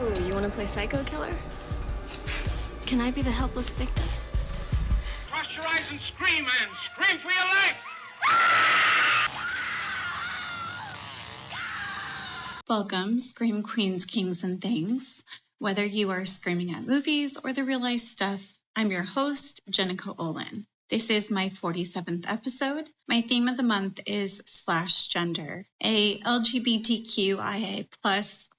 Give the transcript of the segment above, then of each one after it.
Oh, you want to play psycho killer? Can I be the helpless victim? Cross your eyes and scream, man. Scream for your life. Welcome, Scream Queens, Kings, and Things. Whether you are screaming at movies or the real life stuff, I'm your host, Jenica Olin. This is my 47th episode. My theme of the month is /gender, a LGBTQIA+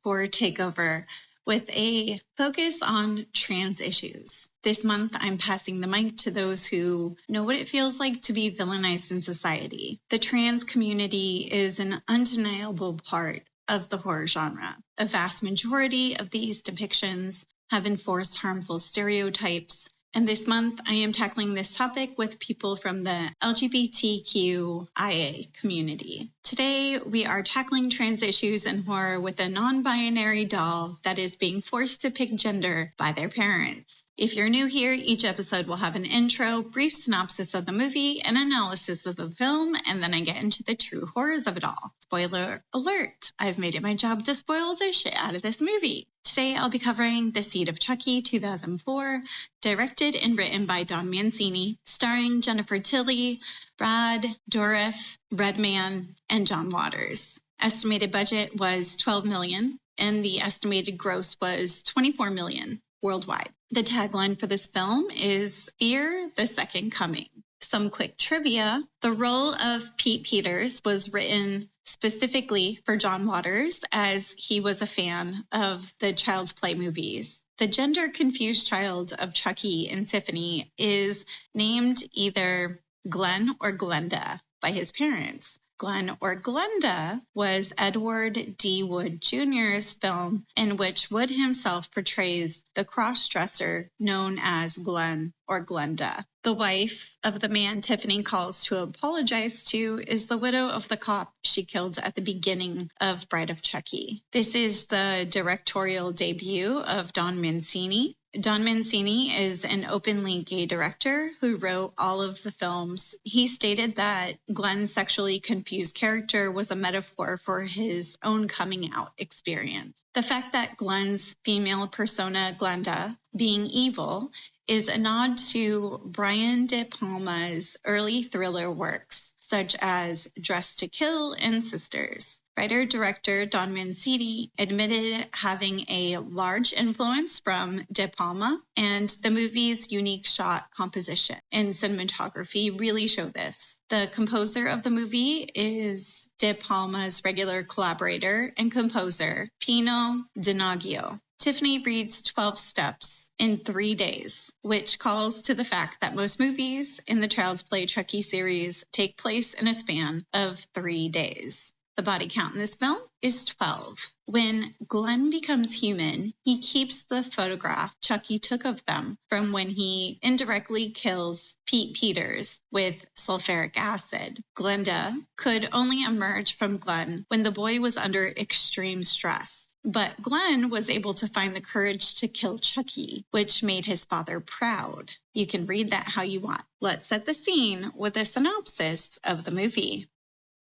for takeover with a focus on trans issues. This month, I'm passing the mic to those who know what it feels like to be villainized in society. The trans community is an undeniable part of the horror genre. A vast majority of these depictions have enforced harmful stereotypes, and this month I am tackling this topic with people from the LGBTQIA community. Today we are tackling trans issues in horror with a non-binary doll that is being forced to pick gender by their parents. If you're new here, each episode will have an intro, brief synopsis of the movie, an analysis of the film, and then I get into the true horrors of it all. Spoiler alert, I've made it my job to spoil the shit out of this movie. Today I'll be covering The Seed of Chucky 2004, directed and written by Don Mancini, starring Jennifer Tilly, Brad Dourif, Redman, and John Waters. Estimated budget was $12 million, and the estimated gross was $24 million worldwide. The tagline for this film is Fear the Second Coming. Some quick trivia. The role of Pete Peters was written specifically for John Waters, as he was a fan of the Child's Play movies. The gender-confused child of Chucky and Tiffany is named either Glenn or Glenda by his parents. Glenn or Glenda was Edward D. Wood Jr.'s film in which Wood himself portrays the cross-dresser known as Glenn or Glenda. The wife of the man Tiffany calls to apologize to is the widow of the cop she killed at the beginning of Bride of Chucky. This is the directorial debut of Don Mancini. Don Mancini is an openly gay director who wrote all of the films. He stated that Glenn's sexually confused character was a metaphor for his own coming out experience. The fact that Glenn's female persona, Glenda, being evil, is a nod to Brian De Palma's early thriller works, such as Dressed to Kill and Sisters. Writer-director Don Mancini admitted having a large influence from De Palma, and the movie's unique shot composition and cinematography really show this. The composer of the movie is De Palma's regular collaborator and composer, Pino Donaggio. Tiffany reads 12 steps in 3 days, which calls to the fact that most movies in the Child's Play Chucky series take place in a span of 3 days. The body count in this film is 12. When Glenn becomes human, he keeps the photograph Chucky took of them from when he indirectly kills Pete Peters with sulfuric acid. Glenda could only emerge from Glenn when the boy was under extreme stress. But Glenn was able to find the courage to kill Chucky, which made his father proud. You can read that how you want. Let's set the scene with a synopsis of the movie.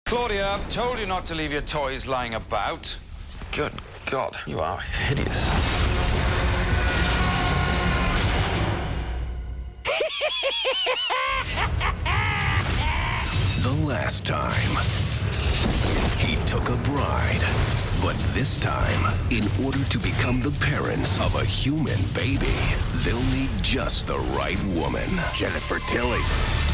Claudia, told you not to leave your toys lying about. Good God, you are hideous. The last time, he took a bride. But this time, in order to become the parents of a human baby, they'll need just the right woman. Jennifer Tilly.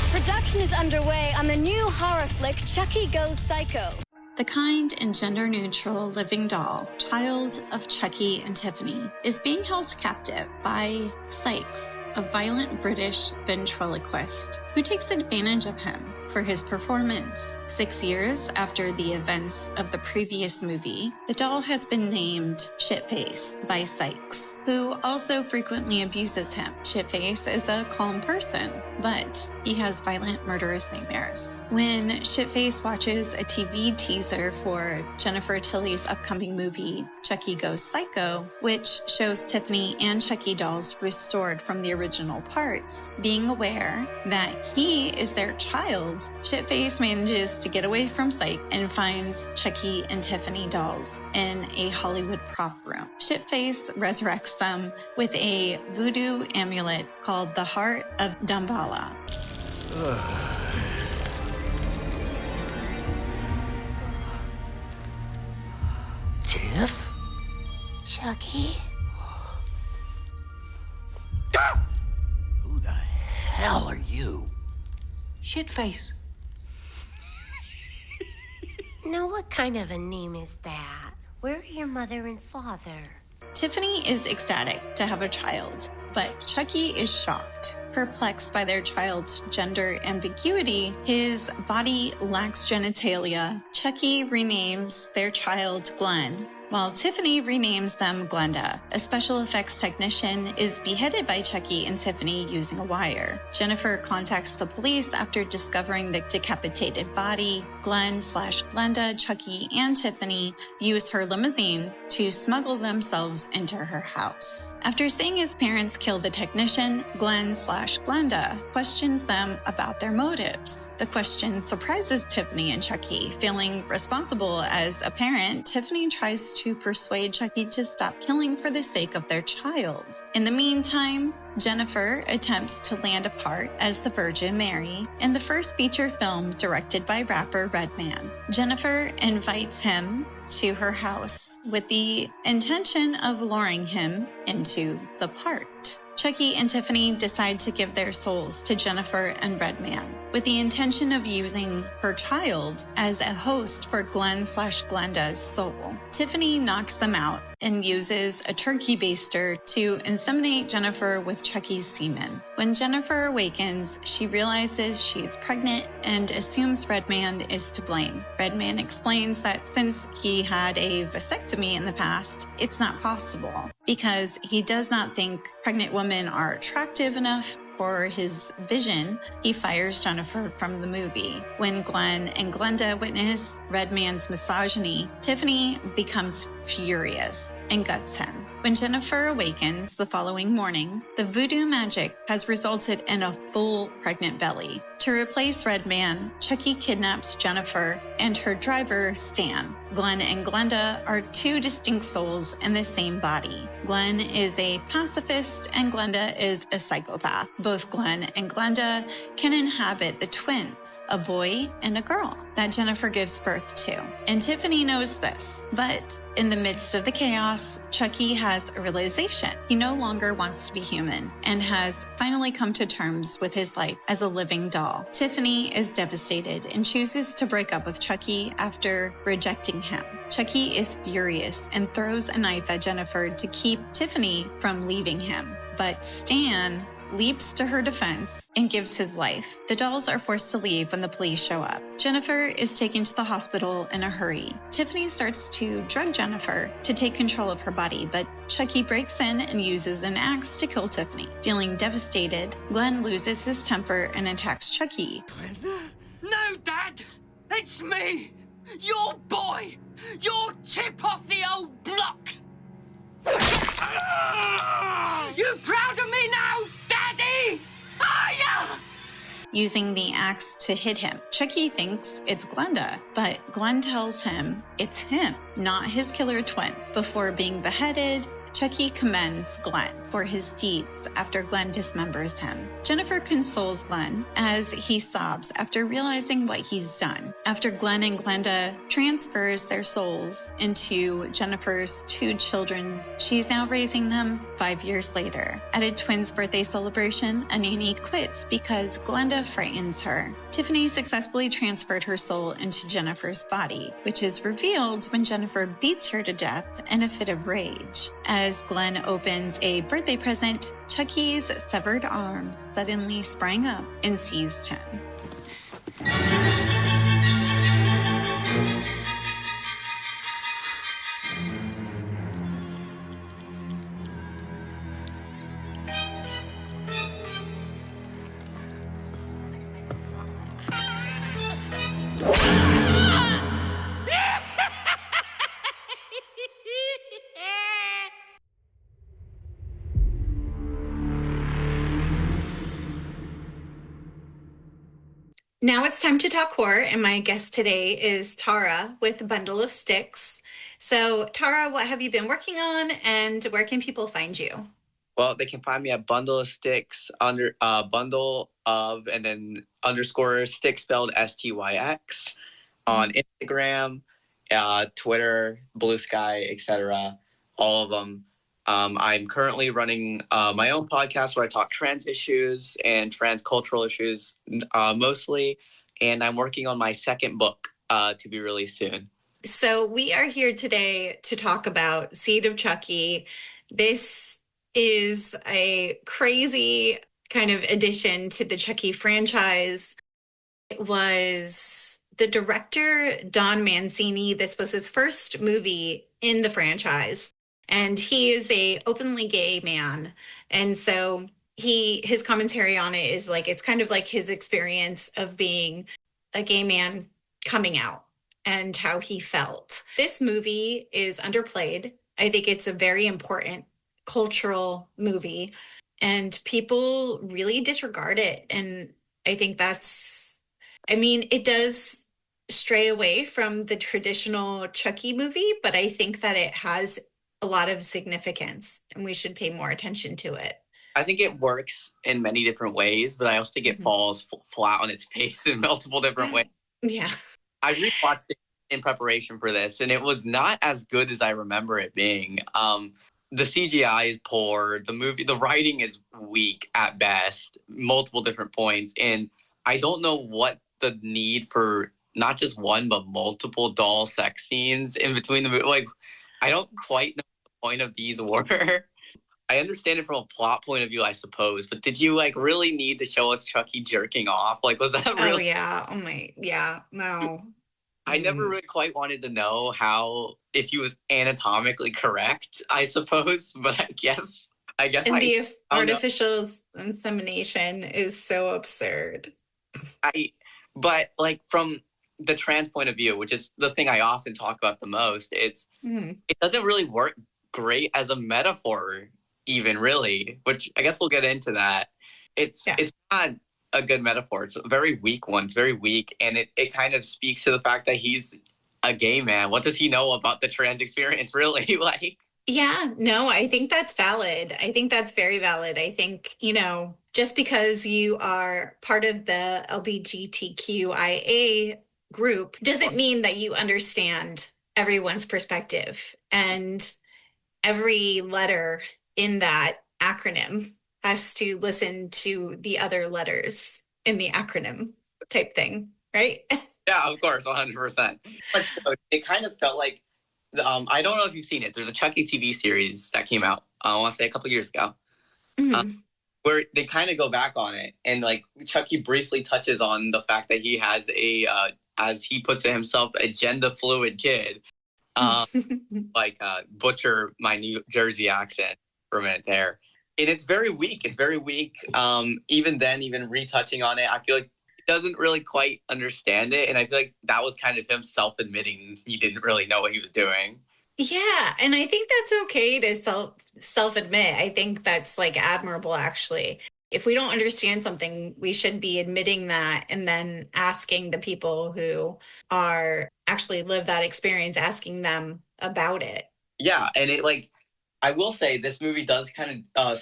Production is underway on the new horror flick, Chucky Goes Psycho. The kind and gender-neutral living doll, child of Chucky and Tiffany, is being held captive by Sykes, a violent British ventriloquist who takes advantage of him for his performance. 6 years after the events of the previous movie, the doll has been named Shitface by Sykes, who also frequently abuses him. Shitface is a calm person, but he has violent, murderous nightmares. When Shitface watches a TV teaser for Jennifer Tilly's upcoming movie, Chucky Goes Psycho, which shows Tiffany and Chucky dolls restored from the original parts, being aware that he is their child, Shitface manages to get away from sight and finds Chucky and Tiffany dolls in a Hollywood prop room. Shitface resurrects them with a voodoo amulet called the Heart of Damballa. Tiff? Chucky? Who the hell are you? Shitface. Now, what kind of a name is that? Where are your mother and father? Tiffany is ecstatic to have a child, but Chucky is shocked. Perplexed by their child's gender ambiguity, his body lacks genitalia. Chucky renames their child Glenn, while Tiffany renames them Glenda. A special effects technician is beheaded by Chucky and Tiffany using a wire. Jennifer contacts the police after discovering the decapitated body. Glenn/Glenda, Chucky, and Tiffany use her limousine to smuggle themselves into her house. After seeing his parents kill the technician, Glenn/Glenda questions them about their motives. The question surprises Tiffany and Chucky. Feeling responsible as a parent, Tiffany tries to persuade Chucky to stop killing for the sake of their child. In the meantime, Jennifer attempts to land a part as the Virgin Mary in the first feature film directed by rapper Redman. Jennifer invites him to her house with the intention of luring him into the part. Chucky and Tiffany decide to give their souls to Jennifer and Redman with the intention of using her child as a host for Glenn/Glenda's soul. Tiffany knocks them out and uses a turkey baster to inseminate Jennifer with Chucky's semen. When Jennifer awakens, she realizes she's pregnant and assumes Redman is to blame. Redman explains that since he had a vasectomy in the past, it's not possible because he does not think pregnant women are attractive enough for his vision. He fires Jennifer from the movie. When Glenn and Glenda witness Redman's misogyny, Tiffany becomes furious and guts him. When Jennifer awakens the following morning, the voodoo magic has resulted in a full pregnant belly. To replace Redman, Chucky kidnaps Jennifer and her driver, Stan. Glenn and Glenda are two distinct souls in the same body. Glenn is a pacifist and Glenda is a psychopath. Both Glenn and Glenda can inhabit the twins, a boy and a girl, that Jennifer gives birth to. And Tiffany knows this, but in the midst of the chaos, Chucky has a realization. He no longer wants to be human and has finally come to terms with his life as a living doll. Tiffany is devastated and chooses to break up with Chucky after rejecting him. Chucky is furious and throws a knife at Jennifer to keep Tiffany from leaving him. But Stan leaps to her defense and gives his life. The dolls are forced to leave when the police show up. Jennifer is taken to the hospital in a hurry. Tiffany starts to drug Jennifer to take control of her body, but Chucky breaks in and uses an axe to kill Tiffany. Feeling devastated, Glenn loses his temper and attacks Chucky. No, Dad! It's me! Your boy! Your chip off the old block! You proud of me now, Daddy? Are ya? Using the axe to hit him. Chucky thinks it's Glenda, but Glenn tells him it's him, not his killer twin. Before being beheaded, Chucky commends Glenn for his deeds after Glenn dismembers him. Jennifer consoles Glenn as he sobs after realizing what he's done. After Glenn and Glenda transfers their souls into Jennifer's two children, she's now raising them 5 years later. At a twins' birthday celebration, a nanny quits because Glenda frightens her. Tiffany successfully transferred her soul into Jennifer's body, which is revealed when Jennifer beats her to death in a fit of rage. As Glenn opens a birthday present, Chucky's severed arm suddenly sprang up and seized him. Now it's time to talk horror, and my guest today is Tara with a Bundle of Sticks. So, Tara, what have you been working on, and where can people find you? Well, they can find me at Bundle of Sticks under bundle of and then underscore stick spelled STYX on Instagram, Twitter, Blue Sky, etc. All of them. I'm currently running my own podcast where I talk trans issues and trans cultural issues mostly, and I'm working on my second book to be released soon. So, we are here today to talk about Seed of Chucky. This is a crazy kind of addition to the Chucky franchise. It was the director, Don Mancini. This was his first movie in the franchise. And he is a openly gay man. And so his commentary on it is like, it's kind of like his experience of being a gay man coming out and how he felt. This movie is underplayed. I think it's a very important cultural movie, and people really disregard it. And I think it does stray away from the traditional Chucky movie, but I think that it has a lot of significance and we should pay more attention to it. I think it works in many different ways, but I also think it falls flat on its face in multiple different ways. Yeah. I rewatched it in preparation for this, and it was not as good as I remember it being. The CGI is poor. The writing is weak at best, multiple different points. And I don't know what the need for not just one, but multiple doll sex scenes in between the movie. Like, I don't quite know what the point of these were. I understand it from a plot point of view, I suppose, but did you really need to show us Chucky jerking off? Like, was that really? Oh yeah. Oh my. Yeah. No. I never really quite wanted to know if he was anatomically correct, I suppose, but I guess. And the artificial insemination is so absurd. But from the trans point of view, which is the thing I often talk about the most, it doesn't really work great as a metaphor, even really, which I guess we'll get into that. It's not a good metaphor. It's a very weak one. It's very weak, and it kind of speaks to the fact that he's a gay man. What does he know about the trans experience, really? Yeah, no, I think that's valid. I think that's very valid. I think, just because you are part of the LGBTQIA group doesn't mean that you understand everyone's perspective. And every letter in that acronym has to listen to the other letters in the acronym type thing, right? Yeah, of course, 100%. But it kind of felt like, I don't know if you've seen it. There's a Chucky TV series that came out, I want to say a couple years ago, where they kind of go back on it. And Chucky briefly touches on the fact that he has as he puts it himself, a gender fluid kid. Butcher my New Jersey accent for a minute there. And it's very weak. It's very weak. Even then, even retouching on it, I feel like he doesn't really quite understand it. And I feel like that was kind of him self-admitting he didn't really know what he was doing. Yeah, and I think that's okay to self-admit. I think that's admirable, actually. If we don't understand something, we should be admitting that and then asking the people who are actually live that experience, asking them about it. Yeah, and I will say this movie does kind of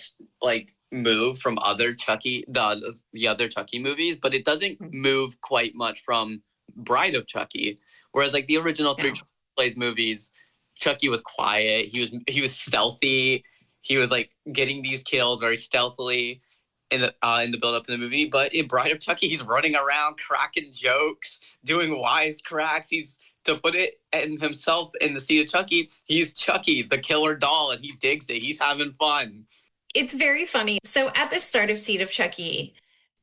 move from other Chucky, the other Chucky movies, but it doesn't move quite much from Bride of Chucky. Whereas the original three Plays movies, Chucky was quiet. He was stealthy. He was getting these kills very stealthily in the build up in the movie. But in Bride of Chucky, he's running around, cracking jokes, doing wisecracks. To put it in himself in the Seed of Chucky, he's Chucky, the killer doll, and he digs it. He's having fun. It's very funny. So at the start of Seed of Chucky,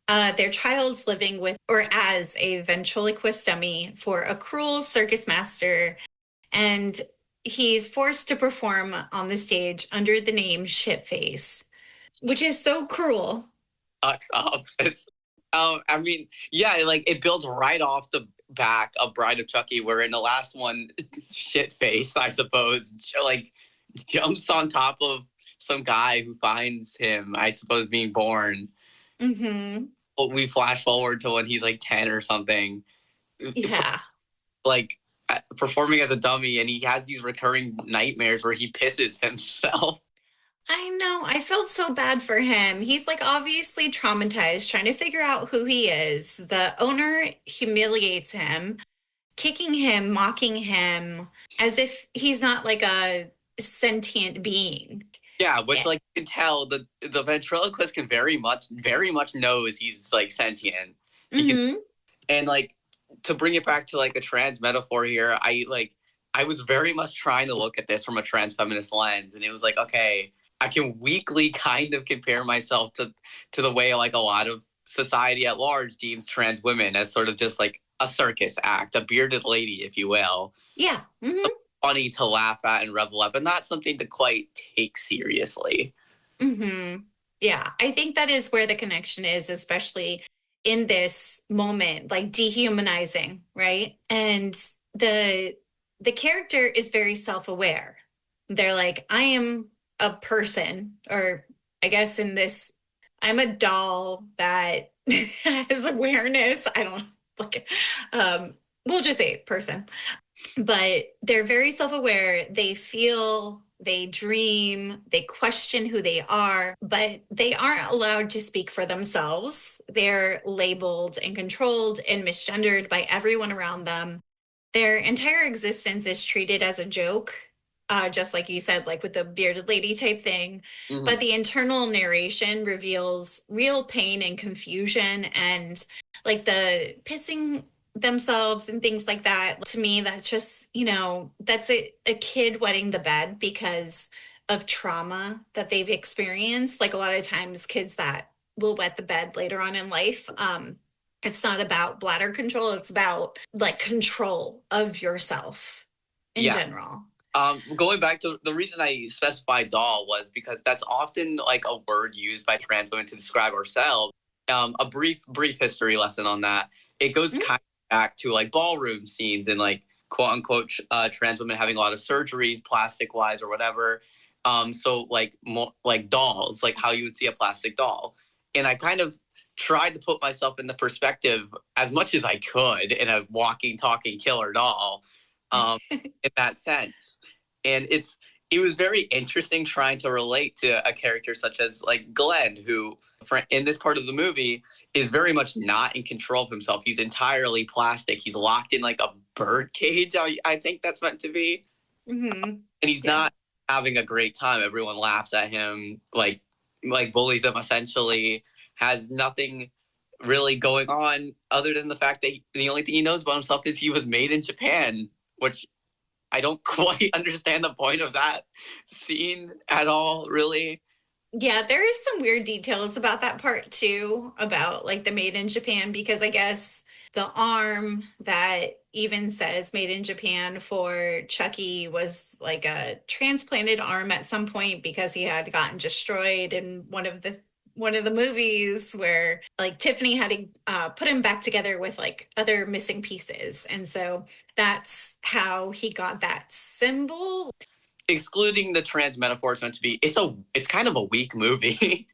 their child's living with or as a ventriloquist dummy for a cruel circus master, and he's forced to perform on the stage under the name Shitface, which is so cruel. It builds right off the back of Bride of Chucky, where in the last one, Shitface, I suppose, jumps on top of some guy who finds him, I suppose, being born. Mm-hmm. we flash forward to when he's like 10 or something, Yeah. like performing as a dummy, and he has these recurring nightmares where he pisses himself. I know. I felt so bad for him. He's like obviously traumatized, trying to figure out who he is. The owner humiliates him, kicking him, mocking him, as if he's not like a sentient being. Yeah, which like you can tell the ventriloquist can very much knows he's like sentient. And like to bring it back to like a trans metaphor here, I was very much trying to look at this from a trans feminist lens, and it was like, okay, I can weakly kind of compare myself to the way like a lot of society at large deems trans women as sort of just like a circus act, a bearded lady, if you will. Yeah. Funny to laugh at and revel at, but not something to quite take seriously. Yeah, I think that is where the connection is, especially in this moment, like dehumanizing, right? And the character is very self-aware. They're like, I am a person, or I guess in this, I'm a doll that has awareness. I don't like, we'll just say person. But they're very self-aware. They feel, they dream, they question who they are, but they aren't allowed to speak for themselves. They're labeled and controlled and misgendered by everyone around them. Their entire existence is treated as a joke, just like you said, like with the bearded lady type thing. But the internal narration reveals real pain and confusion, and like the pissing themselves and things like that. To me, that's just, that's a kid wetting the bed because of trauma that they've experienced. Like a lot of times kids that will wet the bed later on in life, it's not about bladder control. It's about like control of yourself in general. Going back to the reason I specified doll was because that's often like a word used by trans women to describe ourselves. A brief history lesson on that. It goes kind of back to like ballroom scenes and like quote unquote trans women having a lot of surgeries, plastic wise or whatever. So like like dolls, like how you would see a plastic doll. And I kind of tried to put myself in the perspective as much as I could in a walking, talking killer doll, in that sense. And it was very interesting trying to relate to a character such as like Glenn, who in this part of the movie is very much not in control of himself. He's entirely plastic. He's locked in like a bird cage, I think that's meant to be. And he's not having a great time. Everyone laughs at him, like bullies him essentially, has nothing really going on other than the fact that the only thing he knows about himself is he was made in Japan, which I don't quite understand the point of that scene at all, really. Yeah, there is some weird details about that part too, about like the made in Japan, because I guess the arm that even says made in Japan for Chucky was like a transplanted arm at some point because he had gotten destroyed in one of the movies where like Tiffany had to put him back together with like other missing pieces. And so that's how he got that symbol. Excluding the trans metaphor, it's meant to be, it's kind of a weak movie.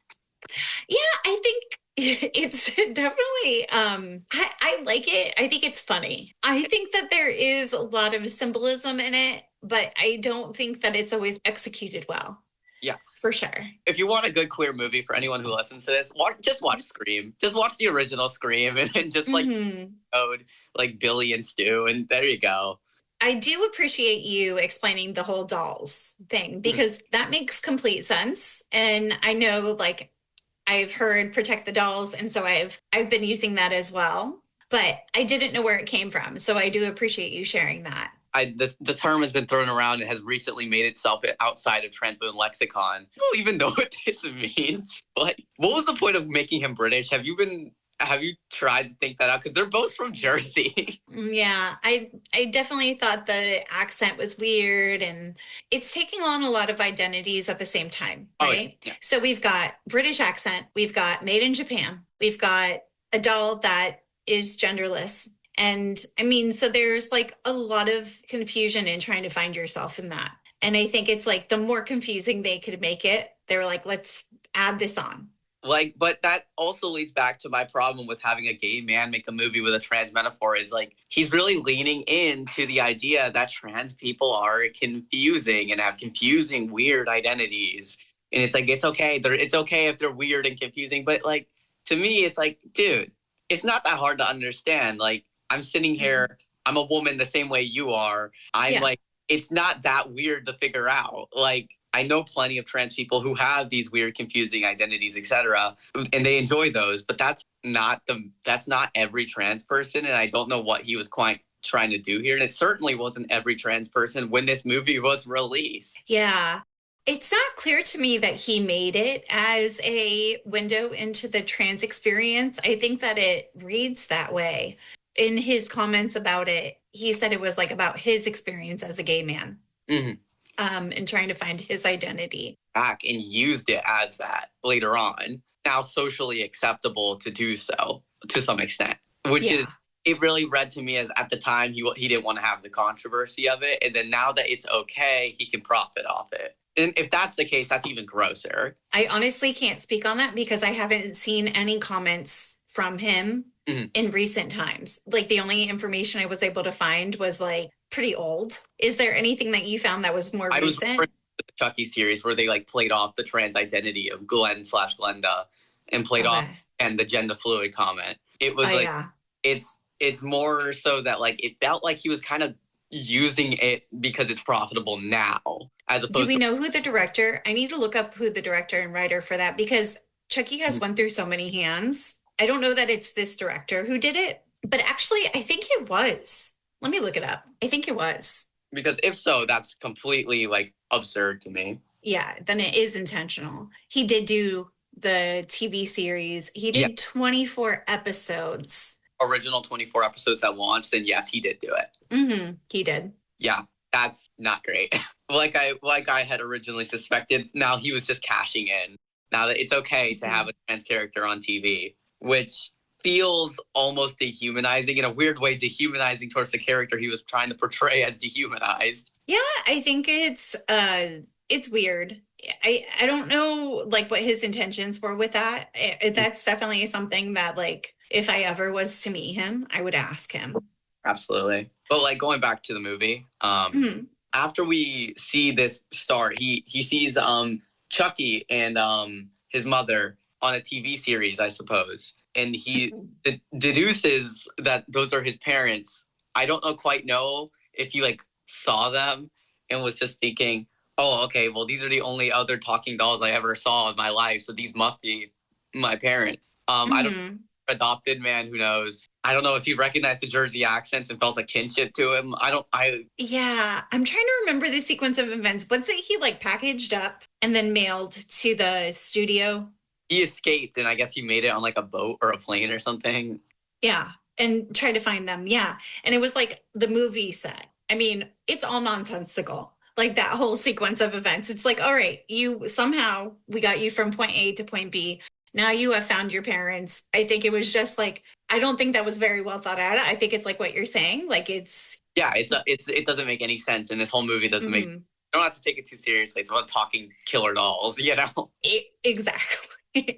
Yeah, I think it's definitely, I like it. I think it's funny. I think that there is a lot of symbolism in it, but I don't think that it's always executed well. Yeah. For sure. If you want a good queer movie for anyone who listens to this, just watch Scream. Just watch the original Scream and just like code like Billy and Stu, and there you go. I do appreciate you explaining the whole dolls thing because that makes complete sense. And I know like I've heard protect the dolls, and so I've been using that as well, but I didn't know where it came from. So I do appreciate you sharing that. The term has been thrown around and has recently made itself outside of trans women lexicon. I don't even know what this means. Like, what was the point of making him British? Have you tried to think that out? Because they're both from Jersey. Yeah, I definitely thought the accent was weird, and it's taking on a lot of identities at the same time, right? Yeah. So we've got British accent, we've got made in Japan, we've got a doll that is genderless. And I mean, so there's like a lot of confusion in trying to find yourself in that. And I think it's like the more confusing they could make it, they were like, let's add this on. Like, but that also leads back to my problem with having a gay man make a movie with a trans metaphor is like, he's really leaning into the idea that trans people are confusing and have confusing, weird identities. And it's like, it's okay. It's okay if they're weird and confusing. But like, to me, it's like, dude, it's not that hard to understand. Like, I'm sitting here, I'm a woman the same way you are. I'm like, it's not that weird to figure out. Like, I know plenty of trans people who have these weird, confusing identities, etc., and they enjoy those. But that's not every trans person, and I don't know what he was quite trying to do here. And it certainly wasn't every trans person when this movie was released. Yeah. It's not clear to me that he made it as a window into the trans experience. I think that it reads that way. In his comments about it, he said it was like about his experience as a gay man. Mm-hmm. And trying to find his identity. Back and used it as that later on. Now socially acceptable to do so to some extent, which is, it really read to me as at the time he didn't want to have the controversy of it. And then now that it's okay, he can profit off it. And if that's the case, that's even grosser. I honestly can't speak on that because I haven't seen any comments from him in recent times. Like the only information I was able to find was like pretty old. Is there anything that you found that was more recent? Was referring to the Chucky series where they like played off the trans identity of Glenn/Glenda and played off and the gender fluid comment. It was it's more so that like it felt like he was kind of using it because it's profitable now as opposed to... Do we know who the director? I need to look up who the director and writer for that because Chucky has went through so many hands. I don't know that it's this director who did it, but actually I think it was. Let me look it up. I think it was. Because if so, that's completely like absurd to me. Yeah, then it is intentional. He did do the TV series. He did 24 episodes. Original 24 episodes that launched, and yes, he did do it. Mm-hmm. He did. Yeah, that's not great. like I had originally suspected, now he was just cashing in. Now that it's okay to have a trans character on TV, which feels almost dehumanizing, in a weird way, dehumanizing towards the character he was trying to portray as dehumanized. Yeah, I think it's weird. I don't know like what his intentions were with that. That's definitely something that like if I ever was to meet him, I would ask him. Absolutely. But like going back to the movie, after we see this start, he sees Chucky and his mother on a TV series, I suppose. And he deduces that those are his parents. I don't quite know if he like saw them and was just thinking, oh, okay, well, these are the only other talking dolls I ever saw in my life, so these must be my parent. I don't adopted man, who knows? I don't know if he recognized the Jersey accents and felt a kinship to him. Yeah, I'm trying to remember the sequence of events. Once he like packaged up and then mailed to the studio. He escaped, and I guess he made it on like a boat or a plane or something. Yeah, and tried to find them. Yeah, and it was like the movie set. I mean, it's all nonsensical. Like that whole sequence of events. It's like, all right, we got you from point A to point B. Now you have found your parents. I think it was just like, I don't think that was very well thought out. I think it's like what you're saying. Like it's... Yeah, it doesn't make any sense. And this whole movie doesn't make... You don't have to take it too seriously. It's about talking killer dolls, you know? Exactly.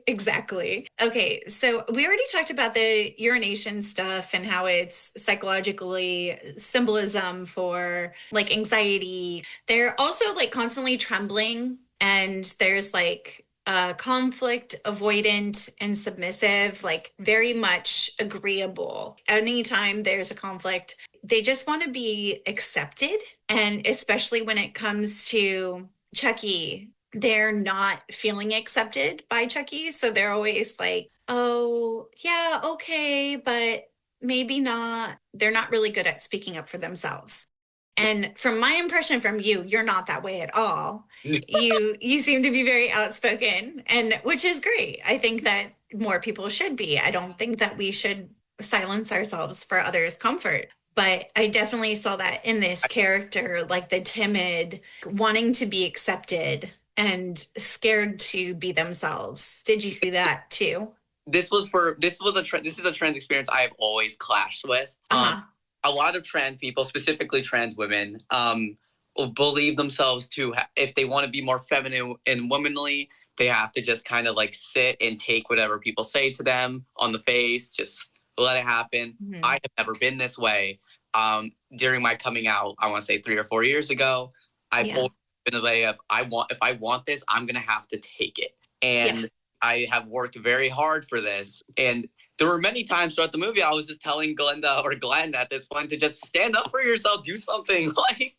Exactly. Okay, so we already talked about the urination stuff and how it's psychologically symbolism for like anxiety. They're also like constantly trembling, and there's like conflict, avoidant, and submissive, like very much agreeable. Anytime there's a conflict, they just want to be accepted. And especially when it comes to Chucky, they're not feeling accepted by Chucky. So they're always like, oh, yeah, okay, but maybe not. They're not really good at speaking up for themselves. And from my impression from you, you're not that way at all. You seem to be very outspoken, and which is great. I think that more people should be. I don't think that we should silence ourselves for others' comfort. But I definitely saw that in this character, like the timid, wanting to be accepted and scared to be themselves. Did you see that too? This is a trans experience I have always clashed with. A lot of trans people, specifically trans women, believe themselves to, if they want to be more feminine and womanly, they have to just kind of like sit and take whatever people say to them on the face, just let it happen. I have never been this way. During my coming out, I want to say 3 or 4 years ago, I've always been the way of, if I want this, I'm going to have to take it. And I have worked very hard for this. And there were many times throughout the movie I was just telling Glenda or Glenn at this point to just stand up for yourself, do something. Like,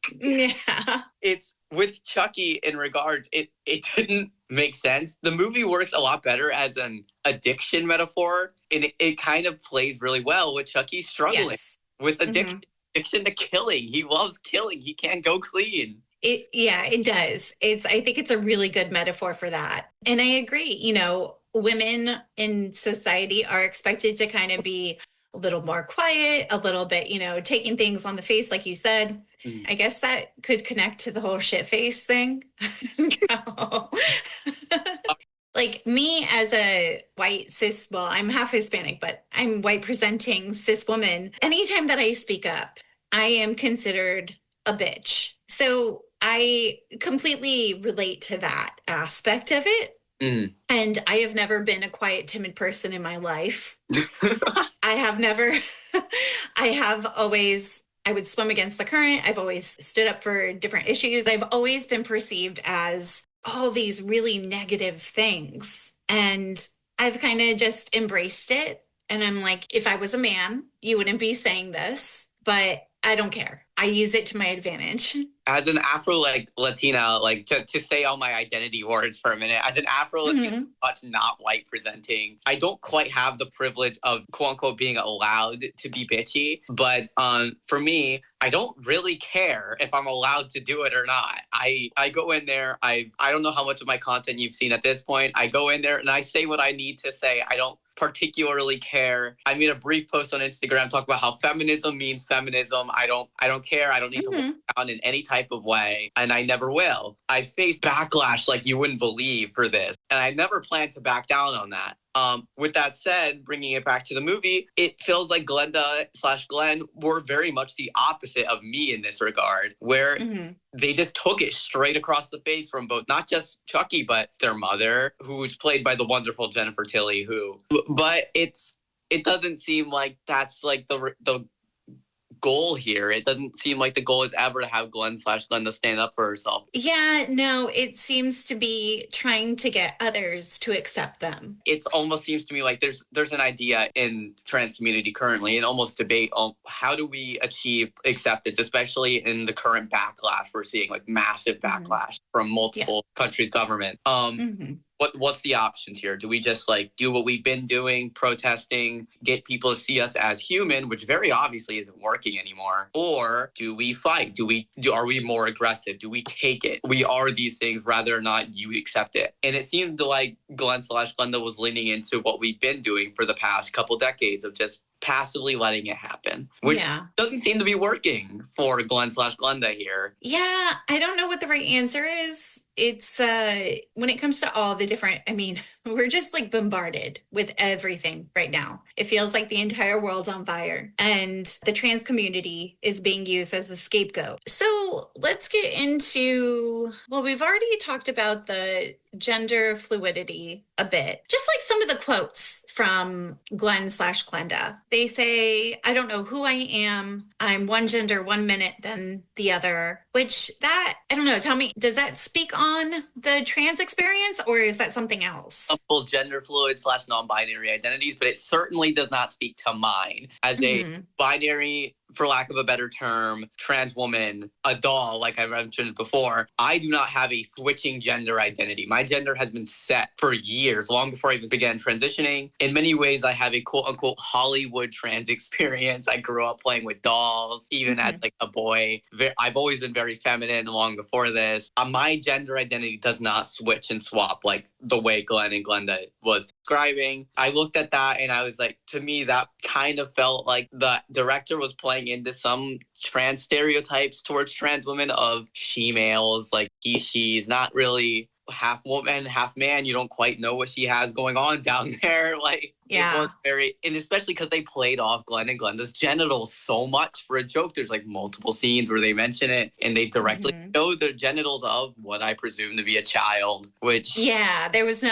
it's with Chucky in regards, it didn't make sense. The movie works a lot better as an addiction metaphor, and it kind of plays really well with Chucky struggling with addiction, addiction to killing. He loves killing. He can't go clean. It does. I think it's a really good metaphor for that. And I agree, women in society are expected to kind of be a little more quiet, a little bit, taking things on the face, like you said. I guess that could connect to the whole shit face thing. Like me as a white cis, well, I'm half Hispanic, but I'm white presenting cis woman. Anytime that I speak up, I am considered a bitch. So I completely relate to that aspect of it. And I have never been a quiet, timid person in my life. I have never, I would swim against the current. I've always stood up for different issues. I've always been perceived as all these really negative things. And I've kind of just embraced it. And I'm like, if I was a man, you wouldn't be saying this, but I don't care. I use it to my advantage. As an Afro-Latina, to say all my identity words for a minute, as an Afro-Latina, much not white presenting, I don't quite have the privilege of quote unquote being allowed to be bitchy. But for me, I don't really care if I'm allowed to do it or not. I go in there, I don't know how much of my content you've seen at this point. I go in there and I say what I need to say. I don't particularly care. I made a brief post on Instagram talking about how feminism means feminism. I don't care. I don't need to look down in any type of way, and I never will. I faced backlash like you wouldn't believe for this, and I never plan to back down on that. With that said, bringing it back to the movie, it feels like Glenda/Glenn were very much the opposite of me in this regard, where they just took it straight across the face from both, not just Chucky, but their mother, who's played by the wonderful Jennifer Tilly, but it doesn't seem like that's like the goal here. It doesn't seem like the goal is ever to have Glenn/Glenda stand up for herself. Yeah, no, it seems to be trying to get others to accept them. It almost seems to me like there's an idea in trans community currently, and almost debate on how do we achieve acceptance, especially in the current backlash we're seeing, like massive backlash from multiple countries' government. What's the options here? Do we just do what we've been doing, protesting, get people to see us as human, which very obviously isn't working anymore? Or do we fight? Are we more aggressive? Do we take it? We are these things, rather or not you accept it. And it seemed like Glenn/Glenda was leaning into what we've been doing for the past couple decades of just passively letting it happen, which doesn't seem to be working for Glenn/Glenda here. Yeah, I don't know what the right answer is. It's when it comes to all the different, we're just bombarded with everything right now. It feels like the entire world's on fire, and the trans community is being used as the scapegoat. So let's get into, we've already talked about the gender fluidity a bit. Just like some of the quotes from Glenn/Glenda. They say, I don't know who I am. I'm one gender 1 minute, then the other, which I don't know. Tell me, does that speak on the trans experience, or is that something else? Full gender fluid / non-binary identities, but it certainly does not speak to mine as a binary, for lack of a better term, trans woman, a doll, like I mentioned before. I do not have a switching gender identity. My gender has been set for years, long before I even began transitioning. In many ways, I have a quote-unquote Hollywood trans experience. I grew up playing with dolls, even as a boy. I've always been very feminine long before this. My gender identity does not switch and swap like the way Glenn and Glenda was describing. I looked at that and I was like, to me, that kind of felt like the director was playing into some trans stereotypes towards trans women of she-males, like he, she's, not really half woman, half man. You don't quite know what she has going on down there. Like, Yeah. it was very, and especially because they played off Glenn and Glenda's genitals so much for a joke. There's like multiple scenes where they mention it and they directly show the genitals of what I presume to be a child, which Yeah, there was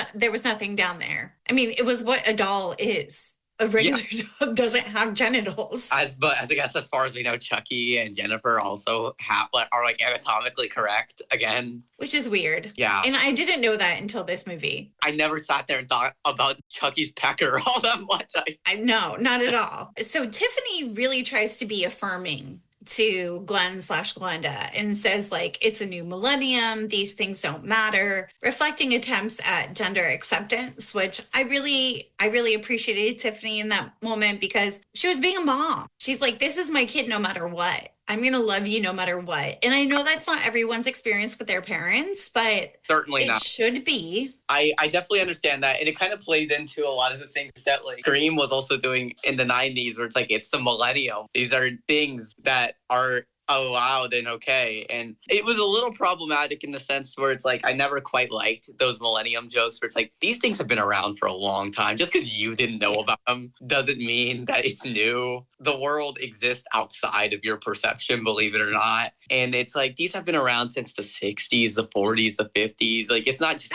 nothing down there. I mean, it was what a doll is. A regular doll doesn't have genitals. But I guess as far as we know, Chucky and Jennifer also are like anatomically correct again. Which is weird. Yeah. And I didn't know that until this movie. I never sat there and thought about Chucky's pecker all that much. No, not at all. So Tiffany really tries to be affirming to Glenn/Glenda and says, like, it's a new millennium, these things don't matter, reflecting attempts at gender acceptance, which I really appreciated Tiffany in that moment because she was being a mom. She's like, this is my kid no matter what. I'm going to love you no matter what. And I know that's not everyone's experience with their parents, but certainly it should be. I definitely understand that. And it kind of plays into a lot of the things that like Scream was also doing in the 90s, where it's like, it's the millennium. These are things that are allowed and okay. And it was a little problematic in the sense where it's like, I never quite liked those millennium jokes where it's like, these things have been around for a long time. Just because you didn't know about them doesn't mean that it's new. The world exists outside of your perception, believe it or not. And it's like, these have been around since the 60s, the 40s, the 50s. Like, it's not just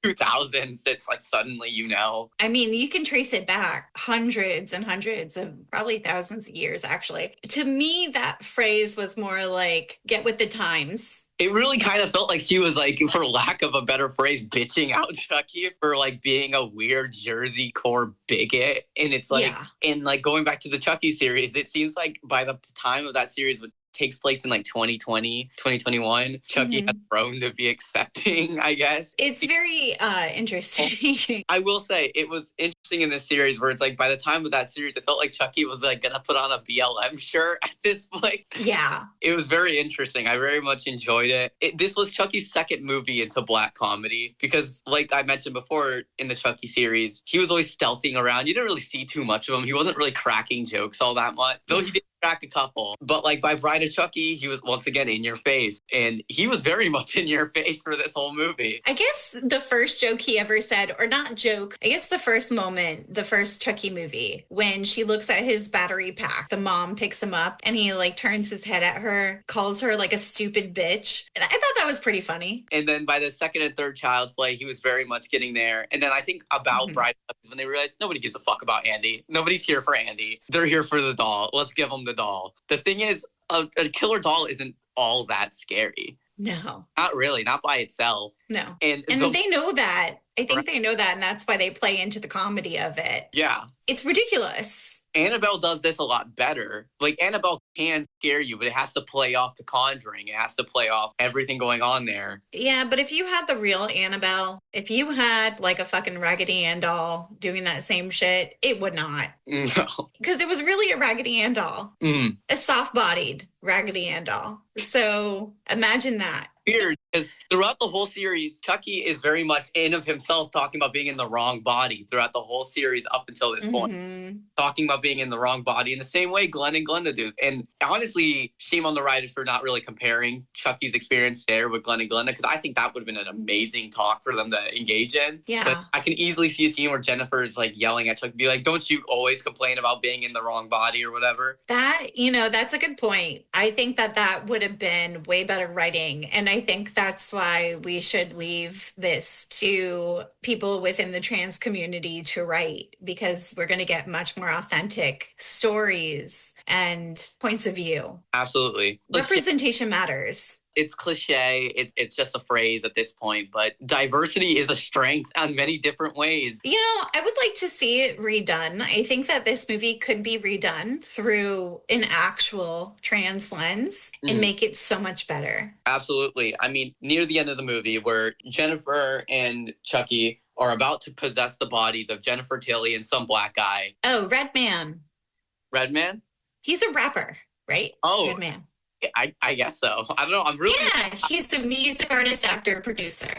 2000s it's like suddenly, you know. I mean, you can trace it back hundreds and hundreds of probably thousands of years, actually. To me, that phrase was more like, get with the times. It really kind of felt like she was like, for lack of a better phrase, bitching out Chucky for like being a weird Jersey core bigot. And it's like, and like going back to the Chucky series, it seems like by the time of that series takes place in like 2020, 2021, Chucky has grown to be accepting, I guess. It's very interesting. I will say it was interesting in this series where it's like by the time of that series, it felt like Chucky was like gonna put on a BLM shirt at this point. Yeah. It was very interesting. I very much enjoyed it. This was Chucky's second movie into black comedy because like I mentioned before in the Chucky series, he was always stealthing around. You didn't really see too much of him. He wasn't really cracking jokes all that much, though he did crack a couple. But like by Bride of Chucky, he was once again in your face. And he was very much in your face for this whole movie. I guess the first joke he ever said, or not joke, I guess the first moment, the first Chucky movie, when she looks at his battery pack, the mom picks him up and he like turns his head at her, calls her like a stupid bitch. And I thought that was pretty funny. And then by the second and third Child's Play, he was very much getting there. And then I think about Bride of Chucky is when they realized nobody gives a fuck about Andy. Nobody's here for Andy. They're here for the doll. Let's give them the doll. The thing is, a killer doll isn't all that scary. No. Not really, not by itself. No. And they know that. I think they know that, and that's why they play into the comedy of it. Yeah. It's ridiculous. Annabelle does this a lot better. Like, Annabelle can scare you, but it has to play off The Conjuring. It has to play off everything going on there. Yeah, but if you had the real Annabelle, if you had like a fucking Raggedy Ann doll doing that same shit, it would not. No. Because it was really a Raggedy Ann doll. A soft-bodied Raggedy Ann doll. So imagine that. Weird, because throughout the whole series, Chucky is very much in of himself talking about being in the wrong body throughout the whole series up until this point. Talking about being in the wrong body in the same way Glenn and Glenda do. And honestly, shame on the writers for not really comparing Chucky's experience there with Glenn and Glenda, because I think that would have been an amazing talk for them to engage in. Yeah. But I can easily see a scene where Jennifer is like yelling at Chucky, be like, don't you always complain about being in the wrong body or whatever? That, that's a good point. I think that would have been way better writing. And I think that's why we should leave this to people within the trans community to write, because we're going to get much more authentic stories and points of view. Absolutely. Representation matters. It's cliche. It's just a phrase at this point, but diversity is a strength on many different ways. I would like to see it redone. I think that this movie could be redone through an actual trans lens and make it so much better. Absolutely. I mean, near the end of the movie where Jennifer and Chucky are about to possess the bodies of Jennifer Tilly and some black guy. Oh, Redman. Redman? He's a rapper, right? Oh. Redman. I guess so. I don't know. I'm really... Yeah, he's a music artist, actor, producer.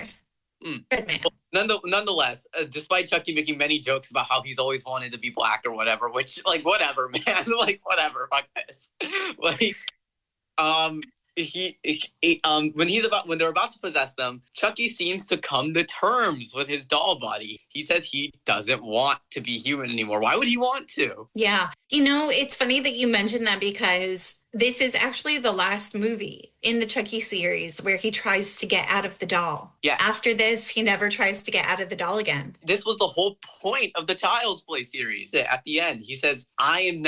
Redman. Well, nonetheless, despite Chucky making many jokes about how he's always wanted to be black or whatever, which, like, whatever, man. Like, whatever. Fuck this. Like, when they're about to possess them, Chucky seems to come to terms with his doll body. He says he doesn't want to be human anymore. Why would he want to? Yeah. You know, it's funny that you mentioned that because this is actually the last movie in the Chucky series where he tries to get out of the doll. Yeah. After this, he never tries to get out of the doll again. This was the whole point of the Child's Play series. At the end, he says, I'm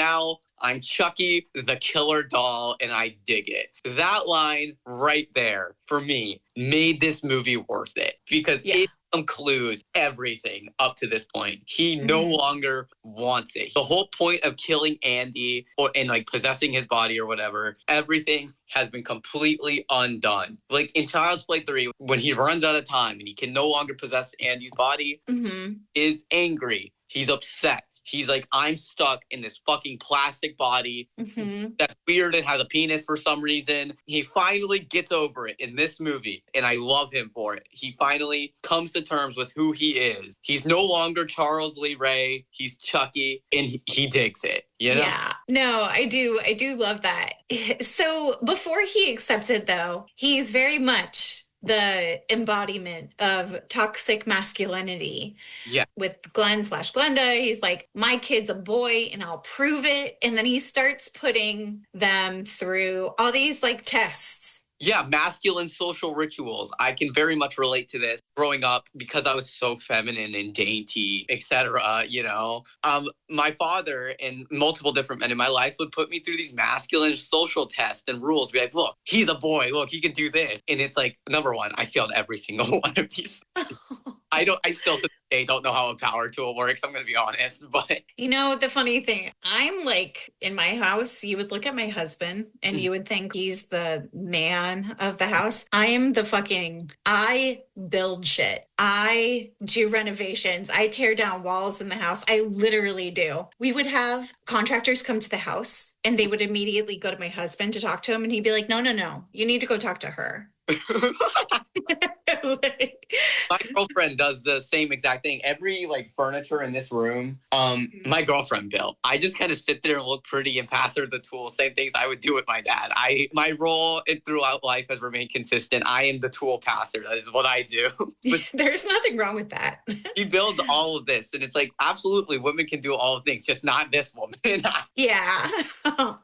Chucky, the killer doll, and I dig it. That line right there, for me, made this movie worth it because it includes everything up to this point. He no longer wants it. The whole point of killing Andy and like possessing his body or whatever, everything has been completely undone. Like in Child's Play 3, when he runs out of time and he can no longer possess Andy's body, is angry. He's upset. He's like, I'm stuck in this fucking plastic body that's weird and has a penis for some reason. He finally gets over it in this movie, and I love him for it. He finally comes to terms with who he is. He's no longer Charles Lee Ray. He's Chucky, and he digs it. You know? Yeah. No, I do love that. So before he accepts it, though, he's very much the embodiment of toxic masculinity. Yeah. With Glenn/Glenda, he's like, my kid's a boy and I'll prove it. And then he starts putting them through all these like tests. Yeah, masculine social rituals. I can very much relate to this growing up because I was so feminine and dainty, etc. You know, my father and multiple different men in my life would put me through these masculine social tests and rules. Be like, look, he's a boy. Look, he can do this. And it's like, number one, I failed every single one of these. I still to this day don't know how a power tool works. I'm going to be honest, but you know, the funny thing, I'm like in my house, you would look at my husband and you would think he's the man of the house. I build shit. I do renovations. I tear down walls in the house. I literally do. We would have contractors come to the house and they would immediately go to my husband to talk to him. And he'd be like, no, you need to go talk to her. My girlfriend does the same exact thing. Every like furniture in this room, my girlfriend built. I just kind of sit there and look pretty and pass her the tools. Same things I would do with my dad. My role throughout life has remained consistent. I am the tool passer. That is what I do. There's nothing wrong with that. She builds all of this, and it's like absolutely women can do all of things, just not this woman. Yeah.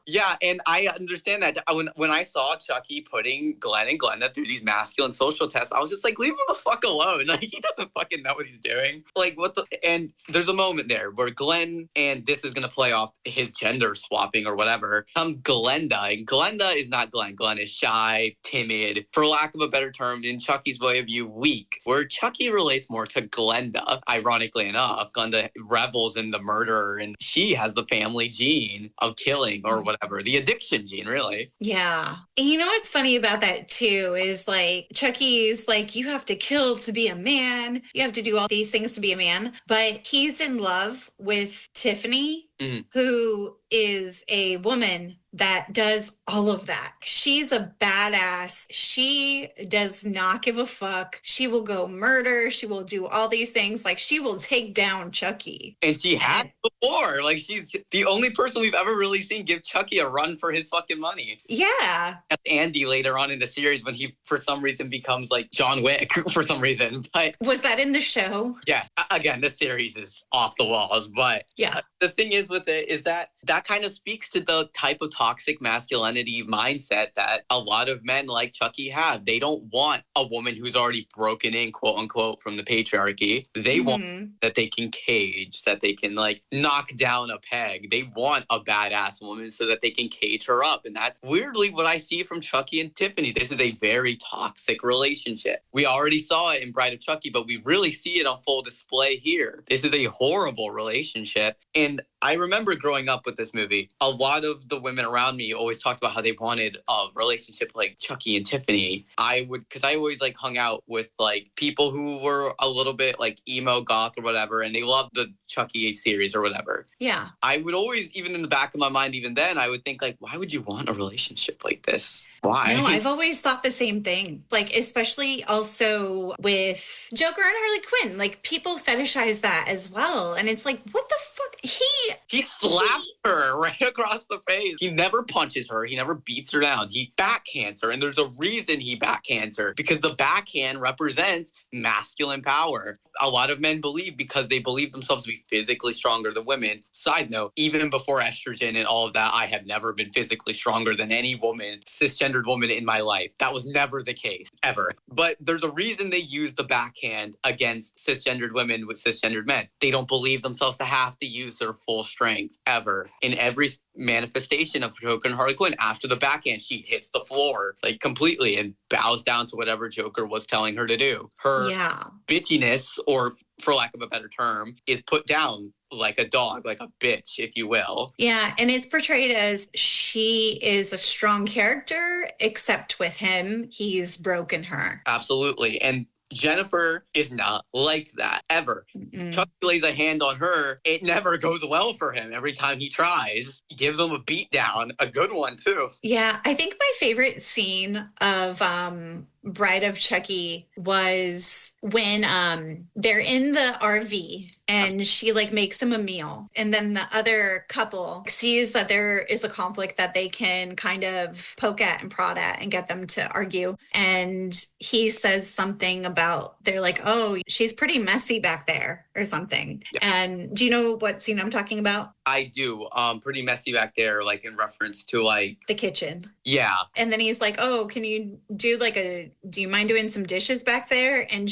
Yeah, and I understand that. When I saw Chucky putting Glenn and Glenda through these masculine social tests, I was just like, leave him the fuck alone. Like, he doesn't fucking know what he's doing. Like, and there's a moment there where Glenn, and this is going to play off his gender swapping or whatever, comes Glenda, and Glenda is not Glenn. Glenn is shy, timid, for lack of a better term, in Chucky's way of view, weak, where Chucky relates more to Glenda, ironically enough. Glenda revels in the murder, and she has the family gene of killing or whatever, the addiction gene, really. Yeah. And you know what's funny about that, too, is like, Chucky's like, you have to kill to be a man. You have to do all these things to be a man. But he's in love with Tiffany, who is a woman that does all of that. She's a badass. She does not give a fuck. She will go murder. She will do all these things. Like, she will take down Chucky. And she had before. Like, she's the only person we've ever really seen give Chucky a run for his fucking money. Yeah. That's Andy later on in the series when he, for some reason, becomes like John Wick for some reason. But was that in the show? Yes. Again, this series is off the walls. But yeah, the thing is with it is that kind of speaks to the type of toxic masculinity mindset that a lot of men like Chucky have. They don't want a woman who's already broken in, quote unquote, from the patriarchy. They want that they can cage, that they can like knock down a peg. They want a badass woman so that they can cage her up. And that's weirdly what I see from Chucky and Tiffany. This is a very toxic relationship. We already saw it in Bride of Chucky, but we really see it on full display here. This is a horrible relationship. And I remember growing up with this movie, a lot of the women around me always talked about how they wanted a relationship like Chucky and Tiffany. Because I always like hung out with like people who were a little bit like emo goth or whatever, and they loved the Chucky series or whatever. Yeah. I would always, even in the back of my mind, even then, I would think like, why would you want a relationship like this? Why? No, I've always thought the same thing. Like, especially also with Joker and Harley Quinn, like people fetishize that as well. And it's like, what the fuck? He slaps her right across the face. He never punches her. He never beats her down. He backhands her. And there's a reason he backhands her, because the backhand represents masculine power. A lot of men believe, because they believe themselves to be physically stronger than women. Side note, even before estrogen and all of that, I have never been physically stronger than any woman, cisgendered woman in my life. That was never the case, ever. But there's a reason they use the backhand against cisgendered women with cisgendered men. They don't believe themselves to have to use their full strength ever. In every manifestation of Joker and Harley Quinn, after the backhand, she hits the floor like completely and bows down to whatever Joker was telling her to do. Her bitchiness, or for lack of a better term, is put down like a dog, like a bitch, if you will. Yeah, and it's portrayed as she is a strong character, except with him, he's broken her. Absolutely. And Jennifer is not like that, ever. Chucky lays a hand on her. It never goes well for him. Every time he tries, he gives him a beat down, a good one, too. Yeah, I think my favorite scene of Bride of Chucky was when they're in the RV and she like makes him a meal, and then the other couple sees that there is a conflict that they can kind of poke at and prod at and get them to argue, and he says something about, they're like, oh, she's pretty messy back there or something. And do you know what scene I'm talking about? I do. Pretty messy back there, like in reference to like the kitchen. Yeah. And then he's like, oh, can you do do you mind doing some dishes back there? And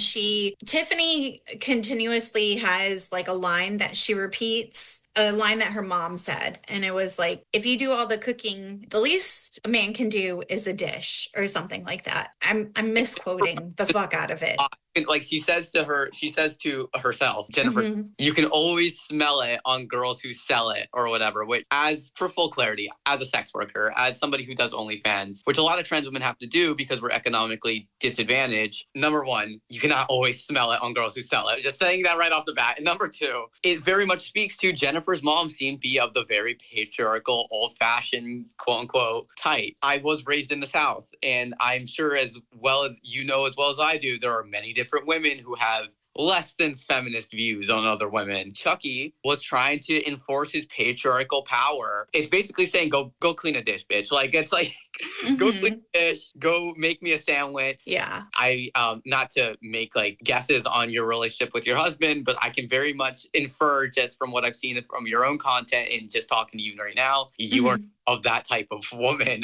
Tiffany continuously has like a line that she repeats, a line that her mom said. And it was like, if you do all the cooking, the least a man can do is a dish, or something like that. I'm misquoting the fuck out of it. Like she says to herself, Jennifer, you can always smell it on girls who sell it or whatever, which, as for full clarity, as a sex worker, as somebody who does OnlyFans, which a lot of trans women have to do because we're economically disadvantaged. Number one, you cannot always smell it on girls who sell it. Just saying that right off the bat. And number two, it very much speaks to Jennifer's mom seemed to be of the very patriarchal, old-fashioned, quote-unquote, type. I was raised in the South, and I'm sure as well as you know as well as I do, there are many different women who have less than feminist views on other women. Chucky was trying to enforce his patriarchal power. It's basically saying, go clean a dish, bitch. Like, it's like, go clean a dish, go make me a sandwich. Yeah. I, not to make like guesses on your relationship with your husband, but I can very much infer just from what I've seen from your own content and just talking to you right now, you are of that type of woman.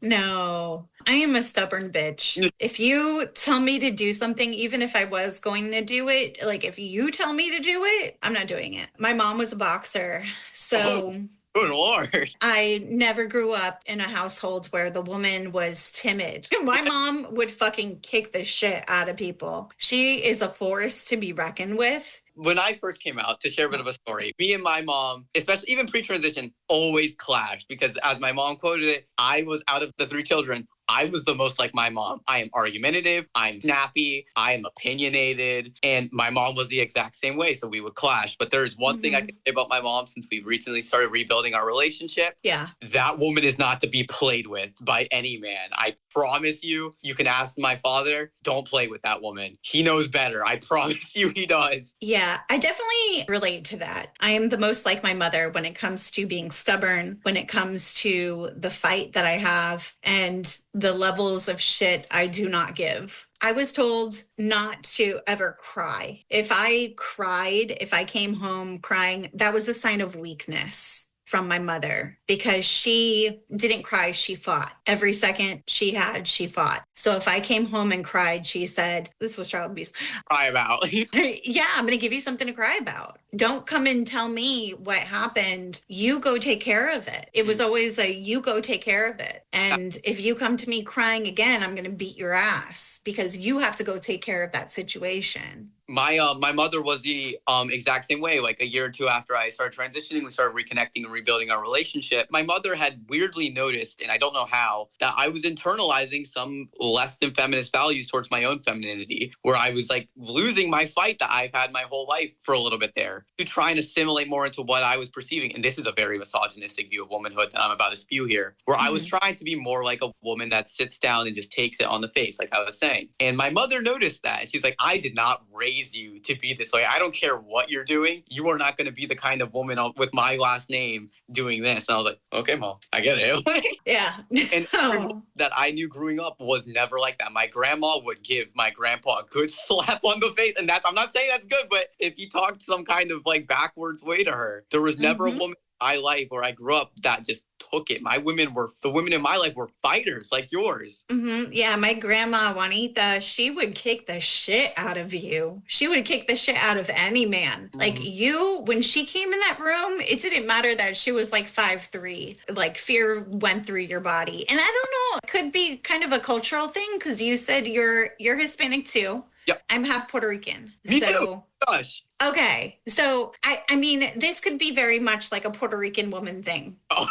No, I am a stubborn bitch. If you tell me to do something, even if I was going to do it, like if you tell me to do it, I'm not doing it. My mom was a boxer, so good Lord. I never grew up in a household where the woman was timid. My mom would fucking kick the shit out of people. She is a force to be reckoned with. When I first came out, to share a bit of a story, me and my mom, especially even pre-transition, always clashed because, as my mom quoted it, I was, out of the 3 children, I was the most like my mom. I am argumentative, I'm snappy, I am opinionated, and my mom was the exact same way, so we would clash. But there's one thing I can say about my mom since we recently started rebuilding our relationship. Yeah. That woman is not to be played with by any man. I promise you, you can ask my father, don't play with that woman. He knows better. I promise you he does. Yeah, I definitely relate to that. I am the most like my mother when it comes to being stubborn, when it comes to the fight that I have, and the levels of shit I do not give. I was told not to ever cry. If I cried, if I came home crying, that was a sign of weakness from my mother, because she didn't cry, she fought. Every second she had, she fought. So if I came home and cried, she said, this was child abuse. Cry about. Yeah, I'm going to give you something to cry about. Don't come and tell me what happened. You go take care of it. It was always a, you go take care of it. And if you come to me crying again, I'm going to beat your ass because you have to go take care of that situation. My mother was the exact same way. Like a year or two after I started transitioning, we started reconnecting and rebuilding our relationship. My mother had weirdly noticed, and I don't know how, that I was internalizing some less than feminist values towards my own femininity, where I was like losing my fight that I've had my whole life for a little bit there, to try and assimilate more into what I was perceiving. And this is a very misogynistic view of womanhood that I'm about to spew here, where I was trying to be more like a woman that sits down and just takes it on the face, like I was saying. And my mother noticed that. And she's like, I did not raise raise you to be this way. I don't care what you're doing. You are not going to be the kind of woman with my last name doing this. And I was like, okay, Mom, I get it. Yeah. And everyone that I knew growing up was never like that. My grandma would give my grandpa a good slap on the face. And I'm not saying that's good, but if he talked some kind of like backwards way to her, there was never a woman in my life where I grew up that just took it. The women in my life were fighters like yours. Yeah, my grandma Juanita, she would kick the shit out of you. She would kick the shit out of any man. Like you, when she came in that room, it didn't matter that she was like 5'3". Like fear went through your body. And I don't know, it could be kind of a cultural thing because you said you're Hispanic too. Yep. I'm half Puerto Rican. Me too. Gosh. Okay. So I mean, this could be very much like a Puerto Rican woman thing. Oh,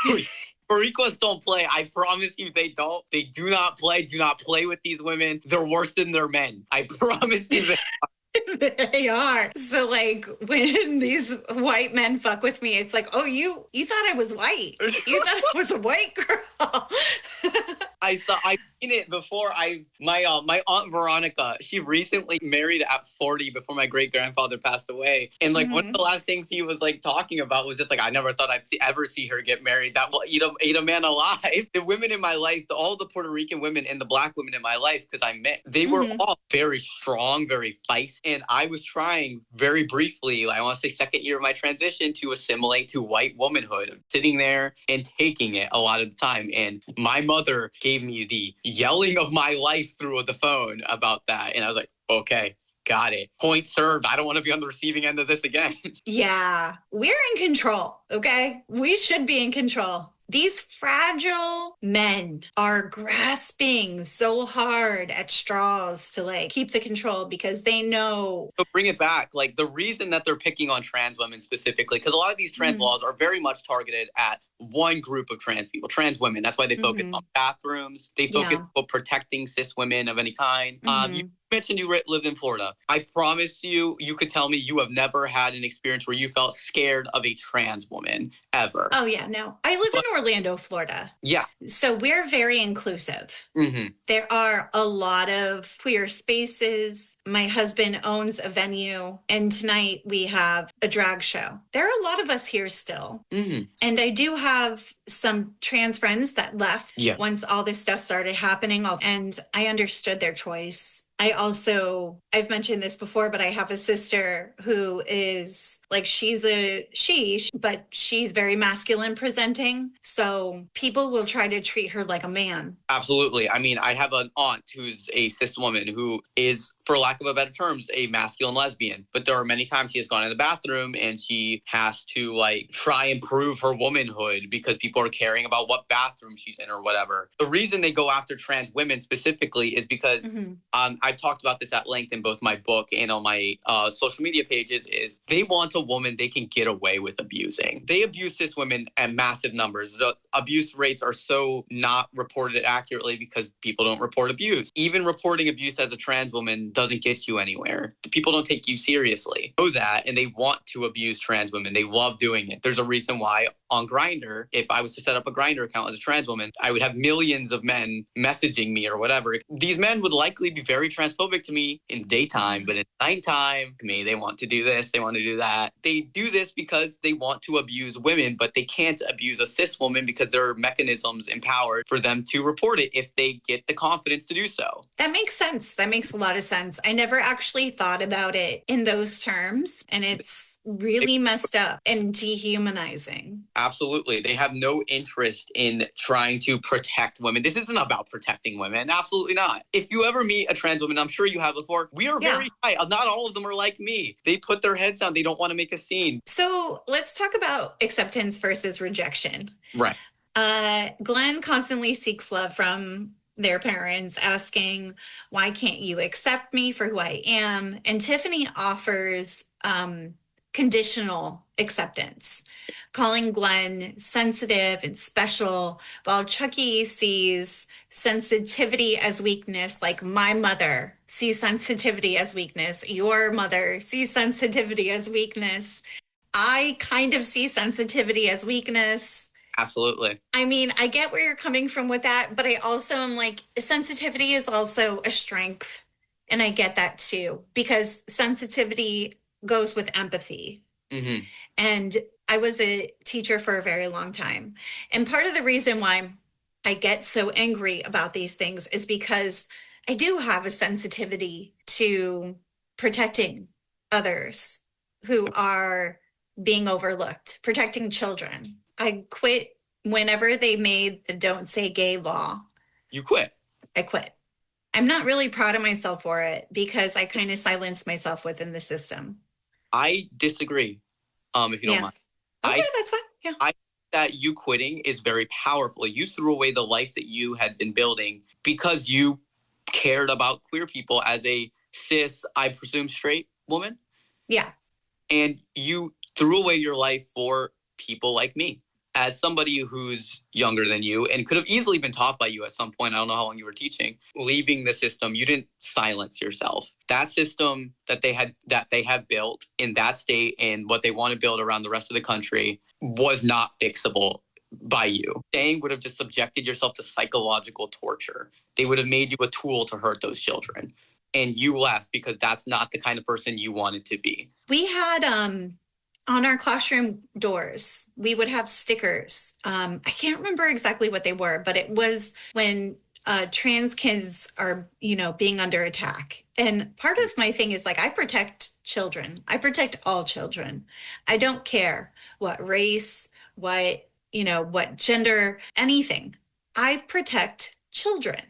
Boricuas don't play. I promise you they don't. They do not play. Do not play with these women. They're worse than their men. I promise you that. They are. So like when these white men fuck with me, it's like, oh, you thought I was white. You thought I was a white girl. I've seen it before. My aunt Veronica, she recently married at 40 before my great grandfather passed away. And like one of the last things he was like talking about was just like, I never thought I'd ever see her get married. That will eat a man alive. The women in my life, all the Puerto Rican women and the black women in my life, because I met, they were all very strong, very feisty. And I was trying very briefly, I want to say second year of my transition, to assimilate to white womanhood, sitting there and taking it a lot of the time. And my mother gave me the yelling of my life through the phone about that. And I was like, okay, got it. Point served. I don't want to be on the receiving end of this again. Yeah, we're in control, okay? We should be in control. These fragile men are grasping so hard at straws to like keep the control because they know. So bring it back. Like the reason that they're picking on trans women specifically, because a lot of these trans laws are very much targeted at one group of trans people, trans women. That's why they focus on bathrooms. They focus on protecting cis women of any kind. You mentioned you lived in Florida. I promise you could tell me you have never had an experience where you felt scared of a trans woman ever. Oh, yeah, no. I live in Orlando, Florida. Yeah. So we're very inclusive. There are a lot of queer spaces. My husband owns a venue, and tonight we have a drag show. There are a lot of us here still. And I do have some trans friends that left once all this stuff started happening, and I understood their choice. I've mentioned this before, but I have a sister who is like, she's a she, but she's very masculine presenting. So people will try to treat her like a man. Absolutely. I mean, I have an aunt who's a cis woman who is, for lack of a better terms, a masculine lesbian. But there are many times she has gone in the bathroom and she has to like try and prove her womanhood because people are caring about what bathroom she's in or whatever. The reason they go after trans women specifically is because I've talked about this at length in both my book and on my social media pages, is they want a woman they can get away with abusing. They abuse cis women at massive numbers. The abuse rates are so not reported accurately because people don't report abuse. Even reporting abuse as a trans woman doesn't get you anywhere. People don't take you seriously. Know that, and they want to abuse trans women. They love doing it. There's a reason why on Grindr, if I was to set up a Grindr account as a trans woman, I would have millions of men messaging me or whatever. These men would likely be very transphobic to me in daytime, but in nighttime, they want to do this, they want to do that. They do this because they want to abuse women, but they can't abuse a cis woman because there are mechanisms empowered for them to report it if they get the confidence to do so. That makes sense. That makes a lot of sense. I never actually thought about it in those terms, and it's really messed up and dehumanizing. Absolutely. They have no interest in trying to protect women. This isn't about protecting women. Absolutely not. If you ever meet a trans woman, I'm sure you have before, we are very high. Not all of them are like me. They put their heads down. They don't want to make a scene. So let's talk about acceptance versus rejection. Right. Glenn constantly seeks love from their parents, asking, why can't you accept me for who I am? And Tiffany offers conditional acceptance, calling Glenn sensitive and special, while Chucky sees sensitivity as weakness, like my mother sees sensitivity as weakness. Your mother sees sensitivity as weakness. I kind of see sensitivity as weakness. Absolutely. I mean, I get where you're coming from with that, but I also am like, sensitivity is also a strength. And I get that too, because sensitivity goes with empathy. Mm-hmm. And I was a teacher for a very long time. And part of the reason why I get so angry about these things is because I do have a sensitivity to protecting others who are being overlooked, protecting children. I quit whenever they made the Don't Say Gay law. You quit. I quit. I'm not really proud of myself for it because I kind of silenced myself within the system. I disagree, if you don't mind. Okay, that's fine. Yeah. I think that you quitting is very powerful. You threw away the life that you had been building because you cared about queer people as a cis, I presume, straight woman. Yeah. And you threw away your life for people like me. As somebody who's younger than you and could have easily been taught by you at some point, I don't know how long you were teaching, leaving the system, you didn't silence yourself. That system that they have built in that state and what they want to build around the rest of the country was not fixable by you. Staying would have just subjected yourself to psychological torture. They would have made you a tool to hurt those children. And you left because that's not the kind of person you wanted to be. We had on our classroom doors, we would have stickers. I can't remember exactly what they were, but it was when trans kids are, being under attack. And part of my thing is like, I protect children. I protect all children. I don't care what race, what gender, anything. I protect children.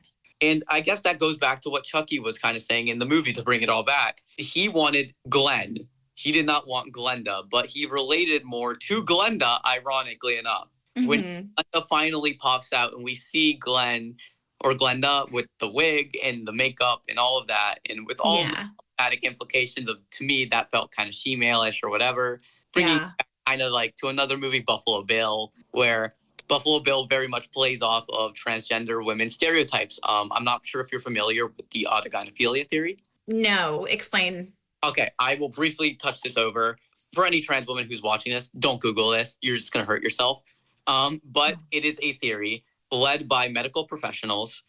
And I guess that goes back to what Chucky was kind of saying in the movie to bring it all back. He wanted Glenn. He did not want Glenda, but he related more to Glenda, ironically enough. Mm-hmm. When Glenda finally pops out and we see Glenn or Glenda with the wig and the makeup and all of that, and with all the dramatic implications of, to me, that felt kind of she-male-ish or whatever. Bringing back kind of like to another movie, Buffalo Bill, where Buffalo Bill very much plays off of transgender women's stereotypes. I'm not sure if you're familiar with the autogynephilia theory. No, explain. Okay, I will briefly touch this over. For any trans woman who's watching this, don't Google this. You're just going to hurt yourself. But it is a theory led by medical professionals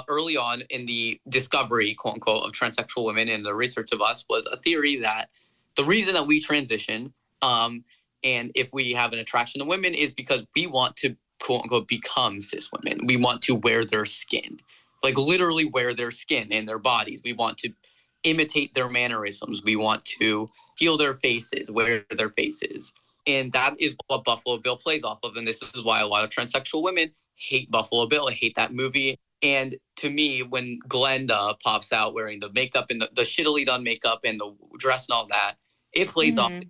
early on in the discovery, quote unquote, of transsexual women and the research of us was a theory that the reason that we transition and if we have an attraction to women is because we want to, quote unquote, become cis women. We want to wear their skin, like literally wear their skin and their bodies. We want to imitate their mannerisms. We want to heal their faces, wear their faces. And that is what Buffalo Bill plays off of. And this is why a lot of transsexual women hate Buffalo Bill, hate that movie. And to me, when Glenda pops out wearing the makeup and the shittily done makeup and the dress and all that, it plays off the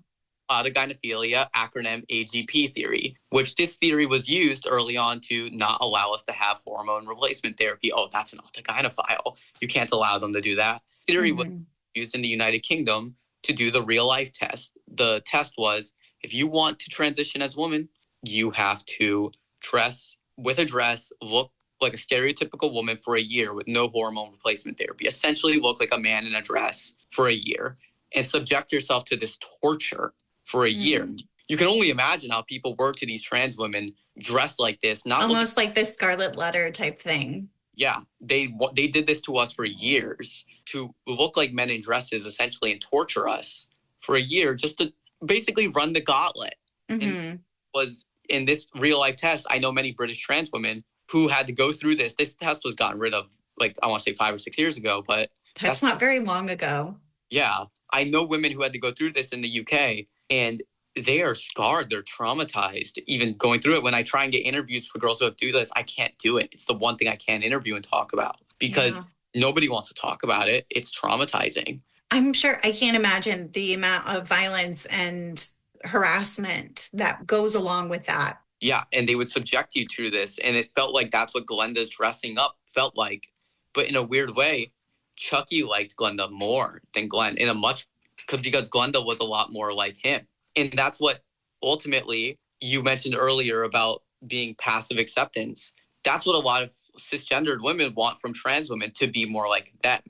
autogynephilia acronym AGP theory, which this theory was used early on to not allow us to have hormone replacement therapy. Oh, that's an autogynephile. You can't allow them to do that. Theory was used in the United Kingdom to do the real life test. The test was, if you want to transition as a woman, you have to dress with a dress, look like a stereotypical woman for a year with no hormone replacement therapy, essentially look like a man in a dress for a year and subject yourself to this torture for a year. You can only imagine how people were to these trans women dressed like this. Not almost like this Scarlet Letter type thing. Yeah, they did this to us for years, to look like men in dresses essentially and torture us for a year just to basically run the gauntlet. And was in this real life test, I know many British trans women who had to go through this. This test was gotten rid of, like, I want to say 5 or 6 years ago, but that's not very long ago. Yeah, I know women who had to go through this in the UK, and they are scarred. They're traumatized even going through it. When I try and get interviews for girls who do this, I can't do it. It's the one thing I can't interview and talk about because nobody wants to talk about it. It's traumatizing. I'm sure. I can't imagine the amount of violence and harassment that goes along with that. Yeah, and they would subject you to this, and it felt like that's what Glenda's dressing up felt like. But in a weird way, Chucky liked Glenda more than Glenn in a much, because Glenda was a lot more like him. And that's what ultimately you mentioned earlier about being passive acceptance. That's what a lot of cisgendered women want from trans women, to be more like them.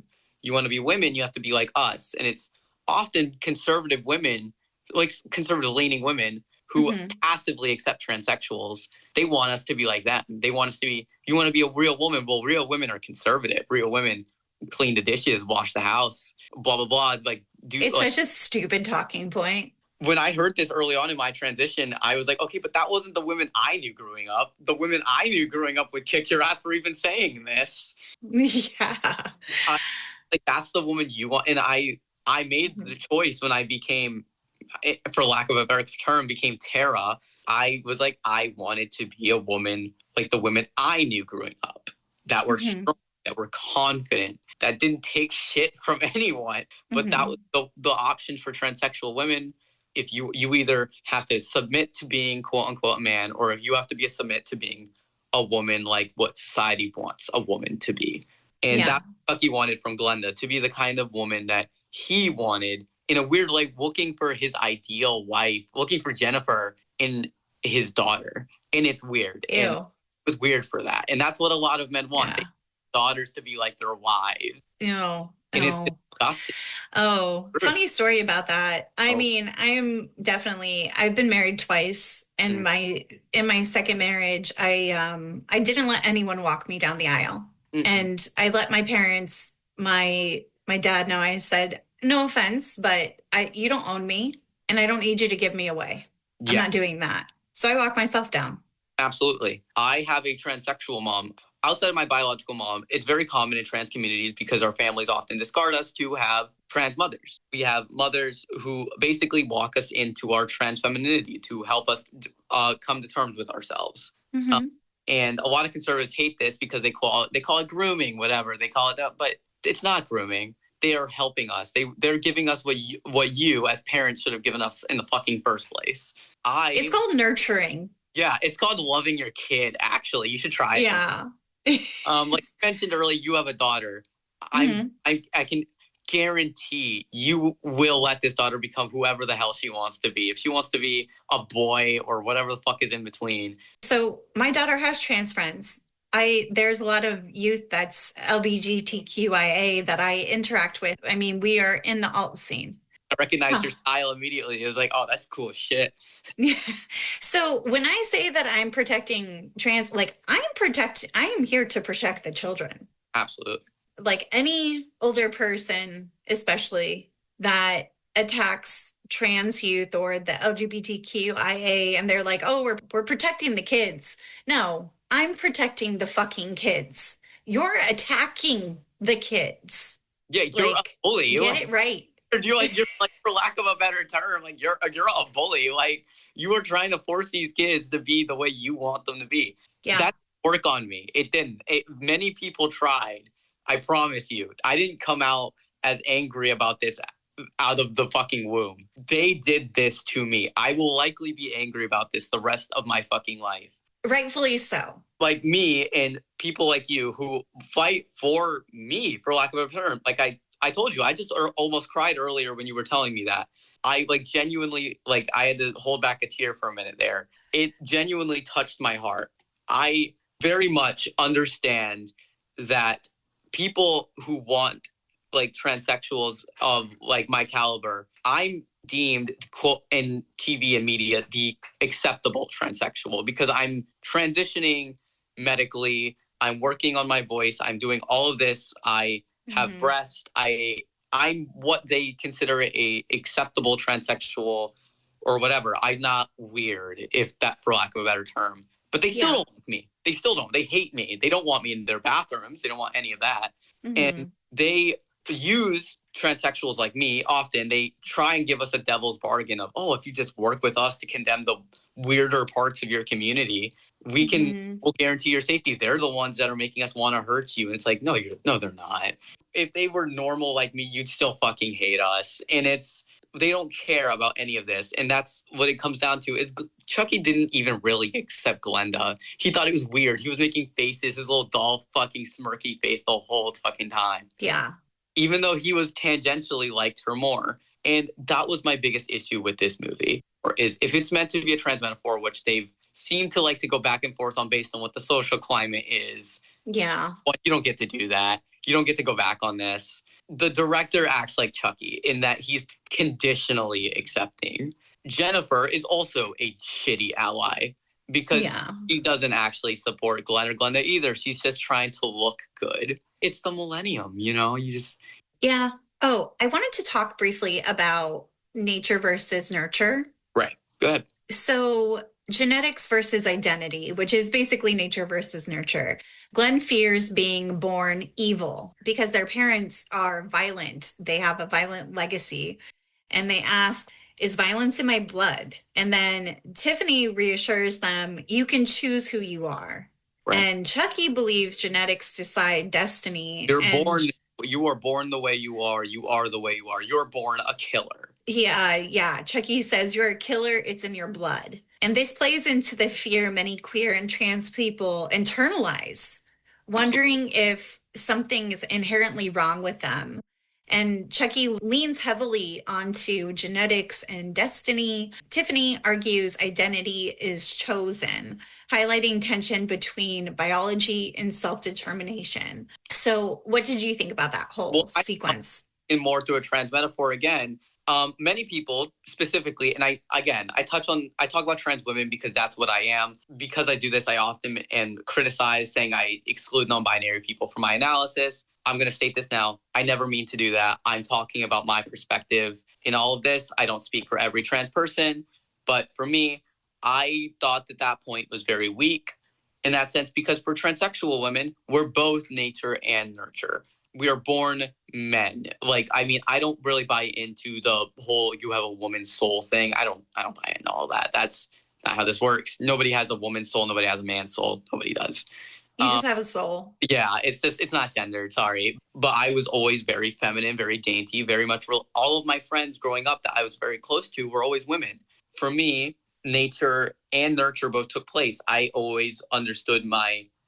You want to be women, you have to be like us. And it's often conservative women, like conservative leaning women who passively accept transsexuals. They want us to be like them. They want us to be, you want to be a real woman. Well, real women are conservative. Real women clean the dishes, wash the house, blah, blah, blah. Like, dude, It's like, such a stupid talking point. when I heard this early on in my transition, I was like, okay, but that wasn't the women I knew growing up. The women I knew growing up would kick your ass for even saying this. Yeah. Like, that's the woman you want. And I made the choice when I became, for lack of a better term, became Tara. I was like, I wanted to be a woman like the women I knew growing up that were strong, that were confident, that didn't take shit from anyone. But that was the options for transsexual women. If you either have to submit to being quote unquote a man, or if you have to be a submit to being a woman, like what society wants a woman to be. And that's what Chucky wanted from Glenda, to be the kind of woman that he wanted, in a weird, like, looking for his ideal wife, looking for Jennifer in his daughter. And it's weird. Ew. And it was weird for that. And that's what a lot of men want. They want daughters to be like their wives. Ew. And it's disgusting. Oh, funny story about that. I mean, I've been married twice. And in my second marriage, I didn't let anyone walk me down the aisle. And I let my parents, my dad know. I said, no offense, but you don't own me, and I don't need you to give me away. I'm not doing that. So I walk myself down. Absolutely. I have a transsexual mom. Outside of my biological mom, it's very common in trans communities because our families often discard us to have trans mothers. We have mothers who basically walk us into our trans femininity to help us come to terms with ourselves. And a lot of conservatives hate this because they call it grooming, whatever. They call it that, but it's not grooming. They are helping us. They're giving us what you as parents should have given us in the fucking first place. It's called nurturing. Yeah, it's called loving your kid, actually. You should try it. Yeah. Like you mentioned earlier, you have a daughter. I can guarantee you will let this daughter become whoever the hell she wants to be. If she wants to be a boy or whatever the fuck is in between. So my daughter has trans friends. There's a lot of youth that's LGBTQIA that I interact with. I mean, we are in the alt scene. I recognized your style immediately. It was like, oh, that's cool as shit. So when I say that I'm protecting trans, like I am here to protect the children. Absolutely. Like any older person, especially that attacks trans youth or the LGBTQIA, and they're like, oh, we're protecting the kids. No, I'm protecting the fucking kids. You're attacking the kids. Yeah, you're a bully. Get it right. You're like, for lack of a better term, like you're a bully. Like you are trying to force these kids to be the way you want them to be. Yeah. That didn't work on me. It didn't. Many people tried. I promise you. I didn't come out as angry about this out of the fucking womb. They did this to me. I will likely be angry about this the rest of my fucking life. Rightfully so. Like me and people like you who fight for me, for lack of a term. Like I told you, I just almost cried earlier when you were telling me that. I genuinely, I had to hold back a tear for a minute there. It genuinely touched my heart. I very much understand that people who want transsexuals of my caliber, I'm deemed, quote, in TV and media, the acceptable transsexual because I'm transitioning medically. I'm working on my voice. I'm doing all of this. I have breasts. I'm what they consider a acceptable transsexual or whatever. I'm not weird, if that, for lack of a better term. But they still don't like me. They still don't. They hate me. They don't want me in their bathrooms. They don't want any of that. And they use transsexuals like me often. They try and give us a devil's bargain of, oh, if you just work with us to condemn the weirder parts of your community, we'll guarantee your safety. They're the ones that are making us want to hurt you. And it's like, no, they're not. If they were normal like me, you'd still fucking hate us. And they don't care about any of this. And that's what it comes down to is Chucky didn't even really accept Glenda. He thought it was weird. He was making faces, his little doll fucking smirky face the whole fucking time. Yeah. Even though he was tangentially liked her more. And that was my biggest issue with this movie. Or is if it's meant to be a trans metaphor, which they've seemed to like to go back and forth on based on what the social climate is. Yeah. Well, you don't get to do that. You don't get to go back on this. The director acts like Chucky in that he's conditionally accepting. Jennifer is also a shitty ally. because she doesn't actually support Glenn or Glenda either. She's just trying to look good. It's the millennium, you know? You just... Yeah. Oh, I wanted to talk briefly about nature versus nurture. Right. Go ahead. So genetics versus identity, which is basically nature versus nurture. Glenn fears being born evil because their parents are violent. They have a violent legacy. And they ask, is violence in my blood? And then Tiffany reassures them, you can choose who you are. Right. And Chucky believes genetics decide destiny. You are born the way you are. You are the way you are. You're born a killer. Yeah. Chucky says you're a killer. It's in your blood. And this plays into the fear many queer and trans people internalize, wondering if something is inherently wrong with them. And Chucky leans heavily onto genetics and destiny. Tiffany argues identity is chosen, highlighting tension between biology and self-determination. So what did you think about that whole sequence? And more through a trans metaphor again, many people specifically, and I talk about trans women because that's what I am. Because I do this, I often criticize, saying I exclude non-binary people from my analysis. I'm going to state this now. I never mean to do that. I'm talking about my perspective in all of this. I don't speak for every trans person, but for me, I thought that point was very weak in that sense, because for transsexual women, we're both nature and nurture. We are born men. I don't really buy into the whole you have a woman's soul thing. I don't buy into all that. That's not how this works. Nobody has a woman's soul. Nobody has a man's soul. Nobody does. You just have a soul. Yeah, it's not gendered, sorry. But I was always very feminine, very dainty, very much real. All of my friends growing up that I was very close to were always women. For me, nature and nurture both took place. I always understood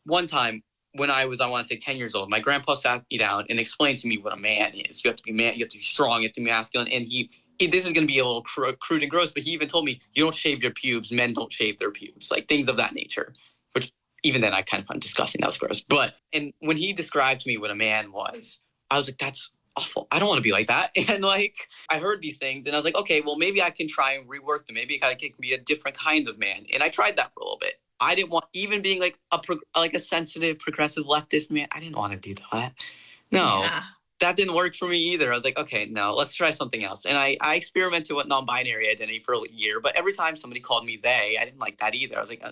one time when I was, I want to say 10 years old, my grandpa sat me down and explained to me what a man is. You have to be man, you have to be strong, you have to be masculine. And this is going to be a little crude and gross, but he even told me, you don't shave your pubes, men don't shave their pubes, like things of that nature, which even then I kind of found disgusting. That was gross. And when he described to me what a man was, I was like, that's awful. I don't want to be like that. And I heard these things and I was like, okay, well, maybe I can try and rework them. Maybe I can be a different kind of man. And I tried that for a little bit. I didn't want, even being a sensitive, progressive leftist man, I didn't want to do that. No, that didn't work for me either. I was like, okay, no, let's try something else. And I experimented with non-binary identity for a year, but every time somebody called me they, I didn't like that either. I was like,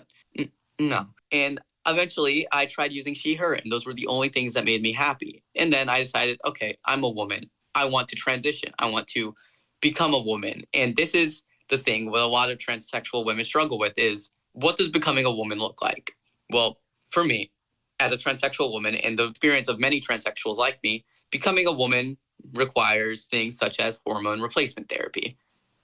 no. And eventually I tried using she, her, and those were the only things that made me happy. And then I decided, okay, I'm a woman. I want to transition. I want to become a woman. And this is the thing what a lot of transsexual women struggle with is, what does becoming a woman look like? Well, for me, as a transsexual woman and the experience of many transsexuals like me, becoming a woman requires things such as hormone replacement therapy,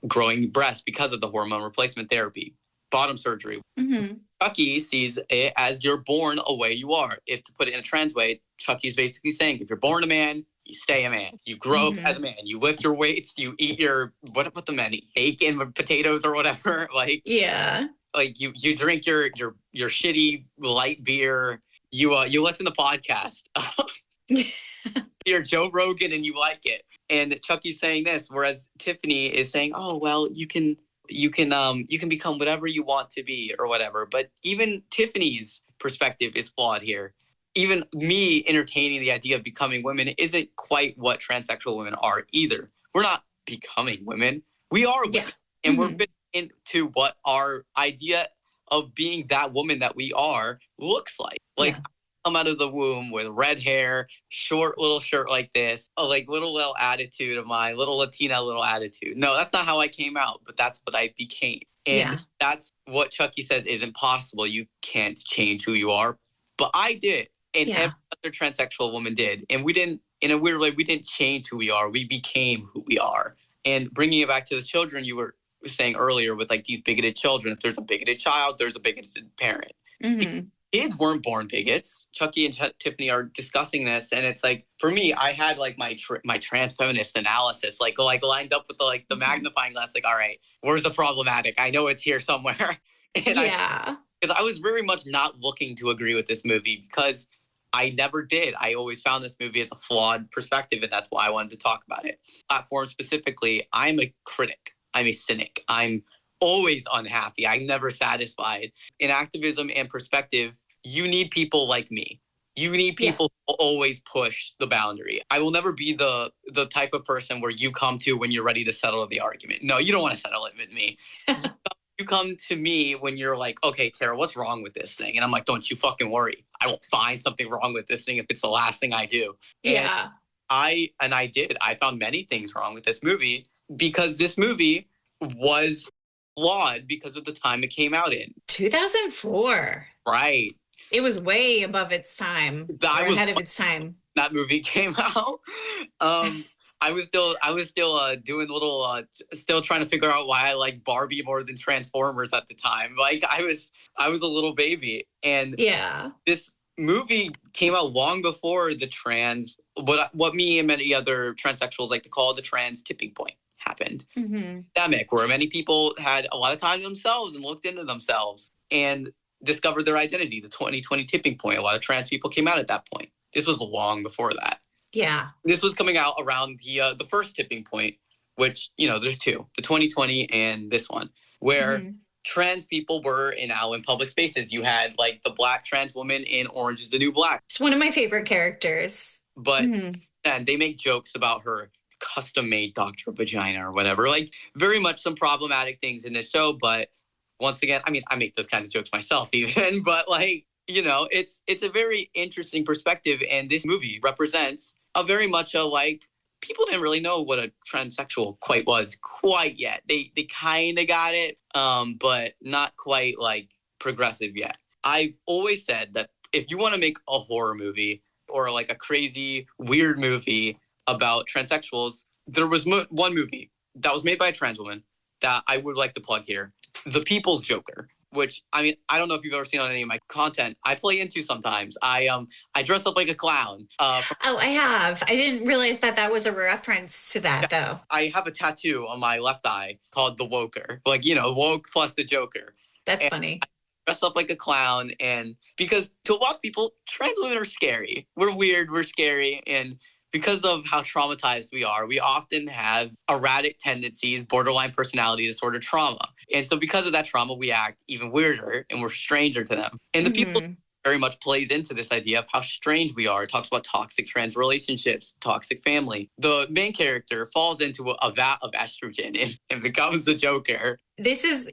growing breasts because of the hormone replacement therapy, bottom surgery. Mm-hmm. Chucky sees it as you're born a way you are. If to put it in a trans way, Chucky's basically saying, if you're born a man, you stay a man. You grow up as a man. You lift your weights. You eat your, what the men eat? Bacon with potatoes or whatever. You drink your shitty light beer. You listen to podcasts. You're Joe Rogan and you like it. And Chucky's saying this, whereas Tiffany is saying, oh well, you can become whatever you want to be or whatever. But even Tiffany's perspective is flawed here. Even me entertaining the idea of becoming women isn't quite what transsexual women are either. We're not becoming women. We are women. Yeah. And we're fitting into what our idea of being that woman that we are looks like. I come out of the womb with red hair, short little shirt like this, little attitude of mine, little Latina little attitude. No, that's not how I came out, but that's what I became. And that's what Chucky says isn't possible. You can't change who you are. But I did. And every other transsexual woman did. And we didn't, in a weird way, we didn't change who we are. We became who we are. And bringing it back to the children you were saying earlier with these bigoted children, if there's a bigoted child, there's a bigoted parent. Mm-hmm. Kids weren't born bigots. Chucky and Tiffany are discussing this. And it's for me, I had my trans feminist analysis, lined up with the magnifying glass, all right, where's the problematic? I know it's here somewhere. And because I was very much not looking to agree with this movie because I never did. I always found this movie as a flawed perspective, and that's why I wanted to talk about it. Platform specifically, I'm a critic. I'm a cynic. I'm always unhappy. I'm never satisfied. In activism and perspective, you need people like me. You need people who always push the boundary. I will never be the type of person where you come to when you're ready to settle the argument. No, you don't want to settle it with me. You come to me when you're like, okay, Tara, what's wrong with this thing? And I'm like, don't you fucking worry. I will find something wrong with this thing if it's the last thing I do. Yeah. And I did. I found many things wrong with this movie because this movie was flawed because of the time it came out in. 2004. Right. It was way above its time. Ahead of its time. That movie came out. I was still doing little, still trying to figure out why I like Barbie more than Transformers at the time. Like I was a little baby, and this movie came out long before the trans, what me and many other transsexuals like to call the trans tipping point happened. Pandemic, where many people had a lot of time to themselves and looked into themselves and discovered their identity. The 2020 tipping point. A lot of trans people came out at that point. This was long before that. Yeah. This was coming out around the first tipping point, which, there's two, the 2020 and this one, where trans people were now in public spaces. You had like the Black trans woman in Orange is the New Black. It's one of my favorite characters. But and they make jokes about her custom-made Dr. Vagina or whatever, like very much some problematic things in this show. But once again, I mean, I make those kinds of jokes myself even, but like, it's a very interesting perspective. And this movie represents a very much a like, people didn't really know what a transsexual was quite yet. They kind of got it, but not quite like progressive yet. I've always said that if you want to make a horror movie or like a crazy, weird movie about transsexuals, there was one movie that was made by a trans woman that I would like to plug here. The People's Joker, which, I mean, I don't know if you've ever seen on any of my content. I play into sometimes. I dress up like a clown. I have. I didn't realize that was a reference to that, though. I have a tattoo on my left eye called the Woker. Like, woke plus the Joker. That's funny. I dress up like a clown, and because to a lot of people, trans women are scary. We're weird, we're scary, and because of how traumatized we are, we often have erratic tendencies, borderline personality disorder trauma. And so because of that trauma, we act even weirder and we're stranger to them. And the people very much plays into this idea of how strange we are. It talks about toxic trans relationships, toxic family. The main character falls into a vat of estrogen and becomes the Joker.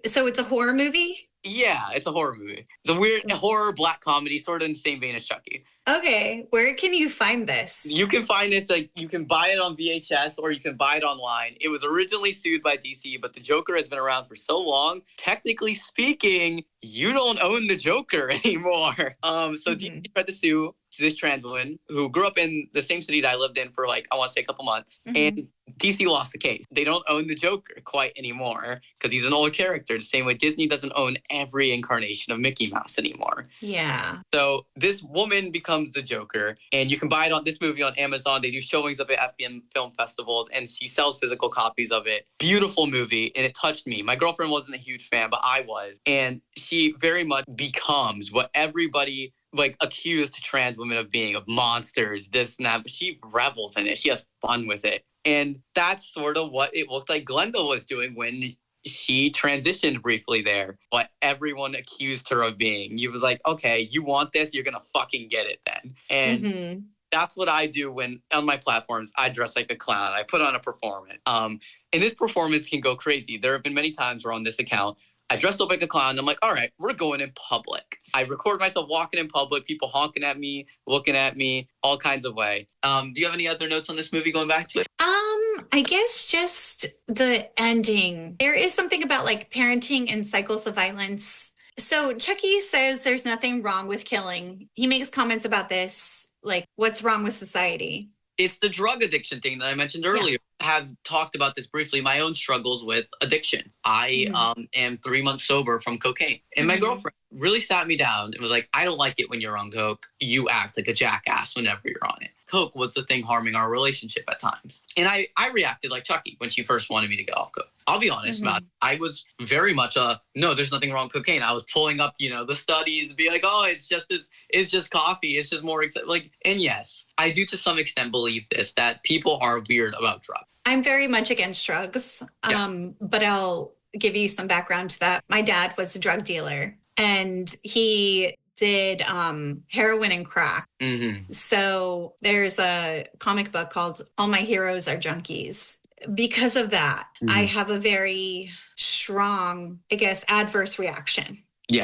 So it's a horror movie? Yeah, it's a horror movie. It's a weird horror black comedy, sort of in the same vein as Chucky. Okay, where can you find this? You can find this, like, you can buy it on VHS or you can buy it online. It was originally sued by DC, but the Joker has been around for so long. Technically speaking, you don't own the Joker anymore. So DC tried to sue this trans woman who grew up in the same city that I lived in for, like, I want to say a couple months. And DC lost the case. They don't own the Joker quite anymore because he's an old character. The same way Disney doesn't own every incarnation of Mickey Mouse anymore. Yeah. So this woman becomes the Joker, and you can buy this movie on Amazon. They do showings of it at film festivals, and she sells physical copies of it. Beautiful movie, and it touched me. My girlfriend wasn't a huge fan, but I was. And she very much becomes what everybody like accused trans women of being, of monsters, this and that. But she revels in it. She has fun with it. And that's sort of what it looked like Glenda was doing when she transitioned briefly there. What everyone accused her of being. You was like, okay, you want this, you're going to fucking get it then. And that's what I do when on my platforms, I dress like a clown. I put on a performance. And this performance can go crazy. There have been many times where on this account, I dressed up like a clown. I'm like, all right, we're going in public. I record myself walking in public, people honking at me, looking at me, all kinds of way. Do you have any other notes on this movie going back to it? I guess just the ending. There is something about like parenting and cycles of violence. So Chucky says there's nothing wrong with killing. He makes comments about this, like what's wrong with society? It's the drug addiction thing that I mentioned earlier. I have talked about this briefly, my own struggles with addiction. I am 3 months sober from cocaine. And my girlfriend really sat me down and was like, I don't like it when you're on coke. You act like a jackass whenever you're on it. Coke was the thing harming our relationship at times. And I reacted like Chucky when she first wanted me to get off coke. I'll be honest, Matt. I was very much no, there's nothing wrong with cocaine. I was pulling up, the studies, be like, oh, it's just coffee. It's just more like, and yes, I do to some extent believe that people are weird about drugs. I'm very much against drugs, but I'll give you some background to that. My dad was a drug dealer, and he did heroin and crack. Mm-hmm. So there's a comic book called All My Heroes Are Junkies. Because of that, I have a very strong, I guess, adverse reaction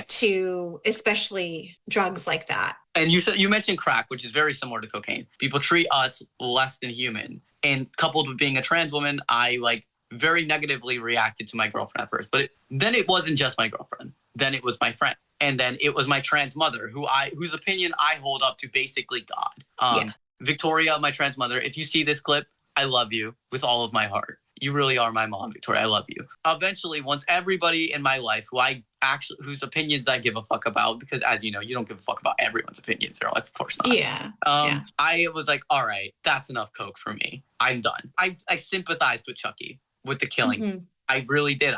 to especially drugs like that. And you mentioned crack, which is very similar to cocaine. People treat us less than human. And coupled with being a trans woman, I very negatively reacted to my girlfriend at first. But then it wasn't just my girlfriend. Then it was my friend. And then it was my trans mother, whose opinion I hold up to basically God. Victoria, my trans mother, if you see this clip, I love you with all of my heart. You really are my mom, Victoria. I love you. Eventually, once everybody in my life whose opinions I give a fuck about, because as you know, you don't give a fuck about everyone's opinions in your life, of course not. Yeah. I was like, all right, that's enough coke for me. I'm done. I sympathized with Chucky with the killings. I really did.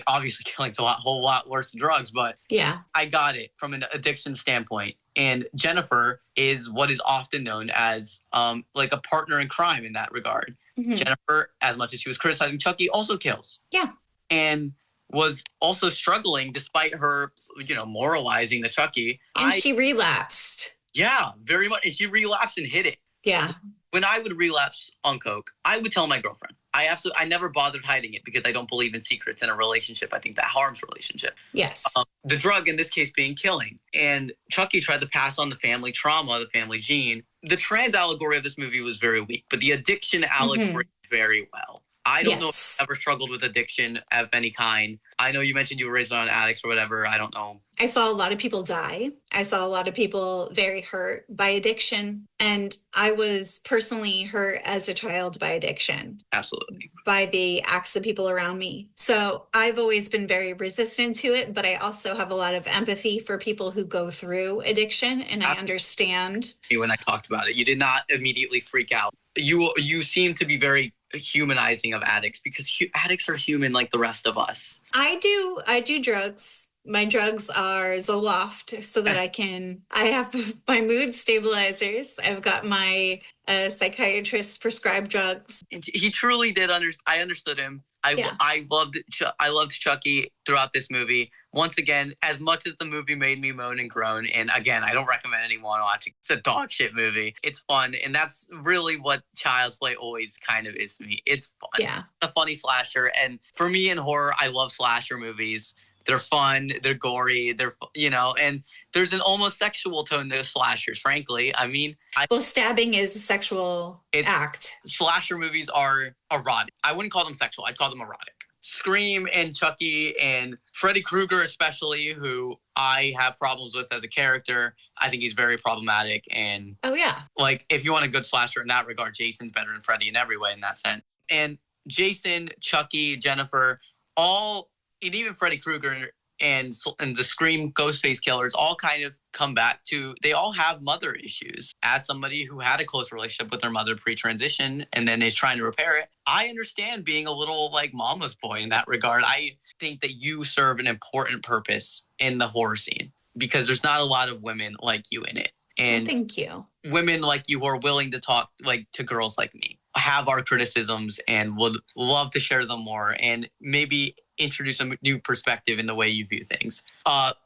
Obviously killing's a whole lot worse than drugs, but I got it from an addiction standpoint. And Jennifer is what is often known as a partner in crime in that regard. Jennifer, as much as she was criticizing Chucky, also kills. Yeah. And was also struggling despite her, moralizing the Chucky. And she relapsed. Yeah, very much. And she relapsed and hid it. Yeah. When I would relapse on coke, I would tell my girlfriend. I never bothered hiding it because I don't believe in secrets in a relationship. I think that harms relationship. Yes. The drug in this case being killing. And Chucky tried to pass on the family trauma, the family gene. The trans allegory of this movie was very weak, but the addiction allegory very well. I don't know if you ever struggled with addiction of any kind. I know you mentioned you were raised on addicts or whatever. I don't know. I saw a lot of people die. I saw a lot of people very hurt by addiction. And I was personally hurt as a child by addiction. Absolutely. By the acts of people around me. So I've always been very resistant to it, but I also have a lot of empathy for people who go through addiction. And I understand. When I talked about it, you did not immediately freak out. You seem to be very humanizing of addicts because addicts are human like the rest of us. I do drugs. My drugs are Zoloft so that I have my mood stabilizers. I've got my psychiatrist prescribed drugs. He truly did I understood him. I loved Chucky throughout this movie. Once again, as much as the movie made me moan and groan, and again, I don't recommend anyone watching. It's a dog shit movie. It's fun, and that's really what Child's Play always kind of is to me. It's fun. Yeah. A funny slasher, and for me in horror, I love slasher movies. They're fun, they're gory, and there's an almost sexual tone to slashers, frankly. I mean... stabbing is a sexual act. Slasher movies are erotic. I wouldn't call them sexual, I'd call them erotic. Scream and Chucky and Freddy Krueger especially, who I have problems with as a character. I think he's very problematic. And if you want a good slasher in that regard, Jason's better than Freddy in every way in that sense. And Jason, Chucky, Jennifer, and even Freddy Krueger and the Scream Ghostface killers all kind of come back to, they all have mother issues. As somebody who had a close relationship with their mother pre-transition and then is trying to repair it, I understand being a little mama's boy in that regard. I think that you serve an important purpose in the horror scene because there's not a lot of women like you in it. And thank you. Women like you who are willing to talk to girls like me, have our criticisms and would love to share them more and maybe introduce a new perspective in the way you view things.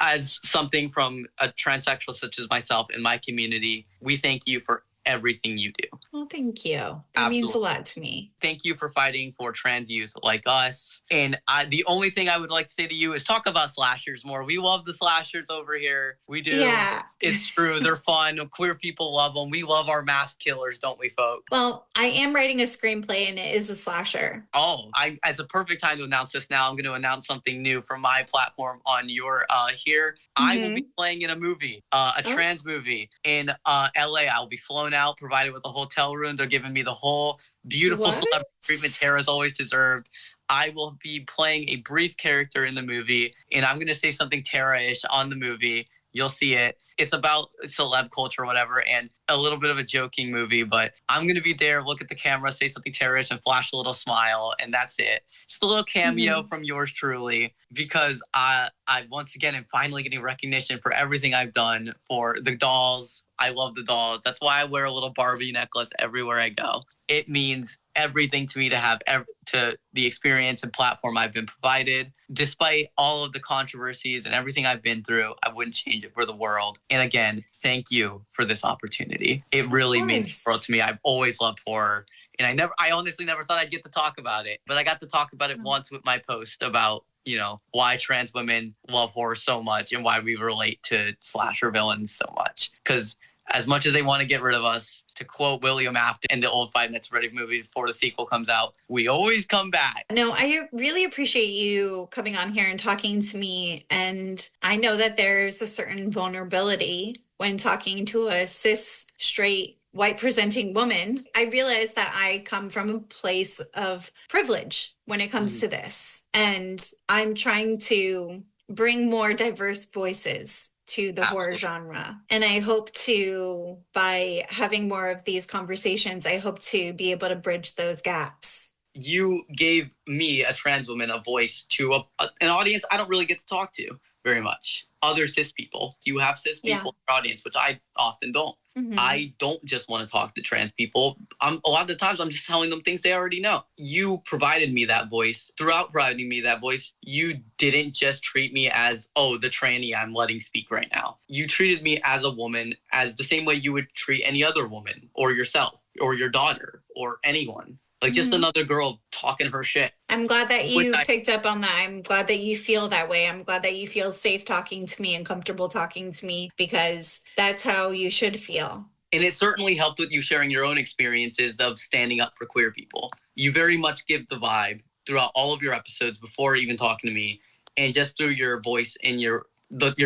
As something from a transsexual such as myself in my community, we thank you for everything you do. Well, thank you. That means a lot to me. Thank you for fighting for trans youth like us. And the only thing I would like to say to you is talk about slashers more. We love the slashers over here. We do. Yeah. It's true. They're fun. Queer people love them. We love our masked killers, don't we, folks? Well, I am writing a screenplay and it is a slasher. Oh, it's a perfect time to announce this now. I'm going to announce something new from my platform on your here. I will be playing in a movie, a trans movie in LA. I'll be flown out, provided with a hotel room. They're giving me the whole beautiful celebrity treatment Tara's always deserved. I will be playing a brief character in the movie, and I'm going to say something Tara-ish on the movie. You'll see it. It's about celeb culture or whatever, and a little bit of a joking movie, but I'm going to be there, look at the camera, say something Tara-ish, and flash a little smile, and that's it. Just a little cameo from yours truly, because I once again am finally getting recognition for everything I've done for the dolls. I love the dolls. That's why I wear a little Barbie necklace everywhere I go. It means everything to me to have to the experience and platform I've been provided. Despite all of the controversies and everything I've been through, I wouldn't change it for the world. And again, thank you for this opportunity. It really means the world to me. I've always loved horror. And I honestly never thought I'd get to talk about it. But I got to talk about it once with my post about, you know, why trans women love horror so much and why we relate to slasher villains so much. Because as much as they want to get rid of us, to quote William Afton in the old Five Nights at Freddy's movie before the sequel comes out, we always come back. No, I really appreciate you coming on here and talking to me. And I know that there's a certain vulnerability when talking to a cis, straight, white presenting woman. I realize that I come from a place of privilege when it comes to this. And I'm trying to bring more diverse voices to the horror genre. And I hope to, by having more of these conversations, I hope to be able to bridge those gaps. You gave me, a trans woman, a voice to an audience I don't really get to talk to very much. Other cis people. You have cis people in your audience, which I often don't. I don't just want to talk to trans people. A lot of the times I'm just telling them things they already know. You provided me that voice. Throughout providing me that voice, you didn't just treat me as, oh, the tranny I'm letting speak right now. You treated me as a woman as the same way you would treat any other woman or yourself or your daughter or anyone. Like just another girl talking her shit. I'm glad that you picked up on that. I'm glad that you feel that way. I'm glad that you feel safe talking to me and comfortable talking to me, because that's how you should feel. And it certainly helped with you sharing your own experiences of standing up for queer people. You very much give the vibe throughout all of your episodes before even talking to me, and just through your voice and your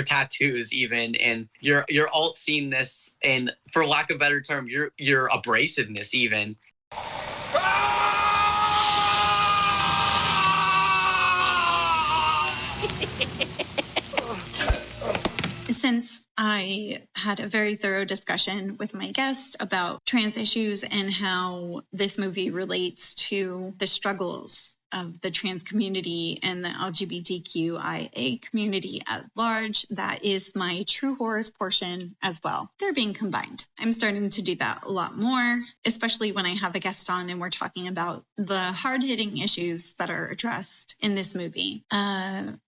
tattoos even, and your alt sceneness, and for lack of a better term, your abrasiveness even. Since I had a very thorough discussion with my guest about trans issues and how this movie relates to the struggles of the trans community and the LGBTQIA community at large, that is my true horrors portion as well. They're being combined. I'm starting to do that a lot more, especially when I have a guest on and we're talking about the hard-hitting issues that are addressed in this movie.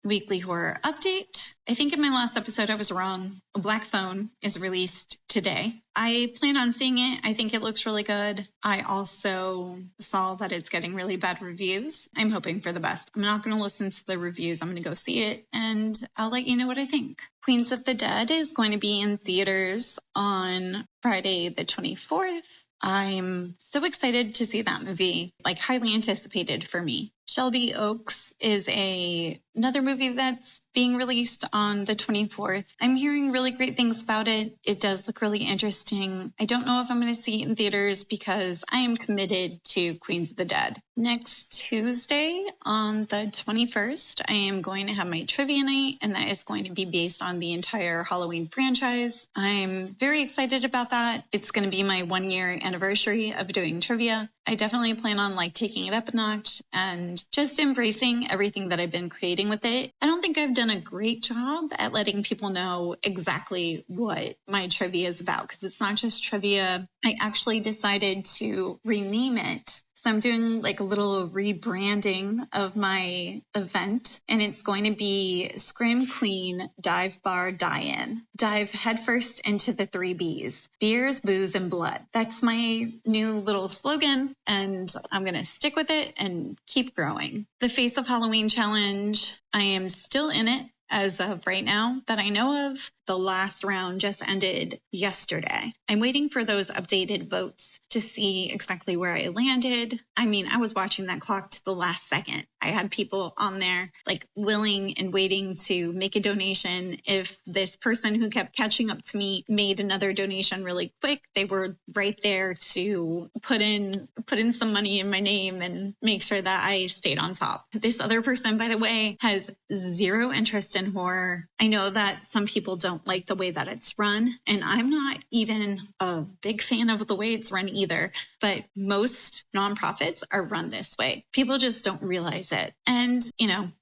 Weekly horror update. I think in my last episode I was wrong. A Black Phone is released today. I plan on seeing it. I think it looks really good. I also saw that it's getting really bad reviews. I'm hoping for the best. I'm not going to listen to the reviews. I'm going to go see it, and I'll let you know what I think. Queens of the Dead is going to be in theaters on Friday the 24th. I'm so excited to see that movie, like highly anticipated for me. Shelby Oaks is another movie that's being released on the 24th. I'm hearing really great things about it. It does look really interesting. I don't know if I'm going to see it in theaters because I am committed to Queens of the Dead. Next Tuesday on the 21st, I am going to have my trivia night, and that is going to be based on the entire Halloween franchise. I'm very excited about that. It's going to be my 1-year anniversary of doing trivia. I definitely plan on taking it up a notch and just embracing everything that I've been creating with it. I don't think I've done a great job at letting people know exactly what my trivia is about, because it's not just trivia. I actually decided to rename it. So I'm doing a little rebranding of my event, and it's going to be Scream Queen Dive Bar Die-In. Dive headfirst into the 3 Bs: beers, booze, and blood. That's my new little slogan, and I'm going to stick with it and keep growing. The Face of Halloween Challenge, I am still in it. As of right now that I know of. The last round just ended yesterday. I'm waiting for those updated votes to see exactly where I landed. I mean, I was watching that clock to the last second. I had people on there willing and waiting to make a donation. If this person who kept catching up to me made another donation really quick, they were right there to put in some money in my name and make sure that I stayed on top. This other person, by the way, has zero interest in horror. I know that some people don't like the way that it's run, and I'm not even a big fan of the way it's run either, but most nonprofits are run this way. People just don't realize organize it. And,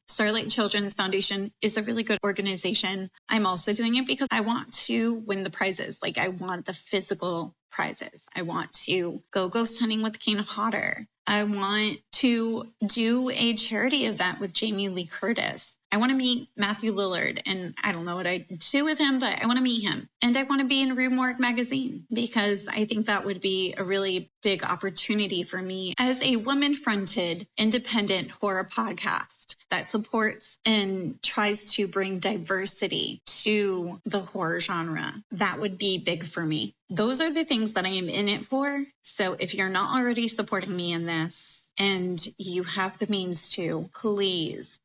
Starlight Children's Foundation is a really good organization. I'm also doing it because I want to win the prizes. Like, I want the physical prizes. I want to go ghost hunting with Kane Hodder. I want to do a charity event with Jamie Lee Curtis. I want to meet Matthew Lillard, and I don't know what I'd do with him, but I want to meet him. And I want to be in Rue Morgue magazine because I think that would be a really big opportunity for me as a woman-fronted, independent horror podcast that supports and tries to bring diversity to the horror genre. That would be big for me. Those are the things that I am in it for. So if you're not already supporting me in this, and you have the means to, please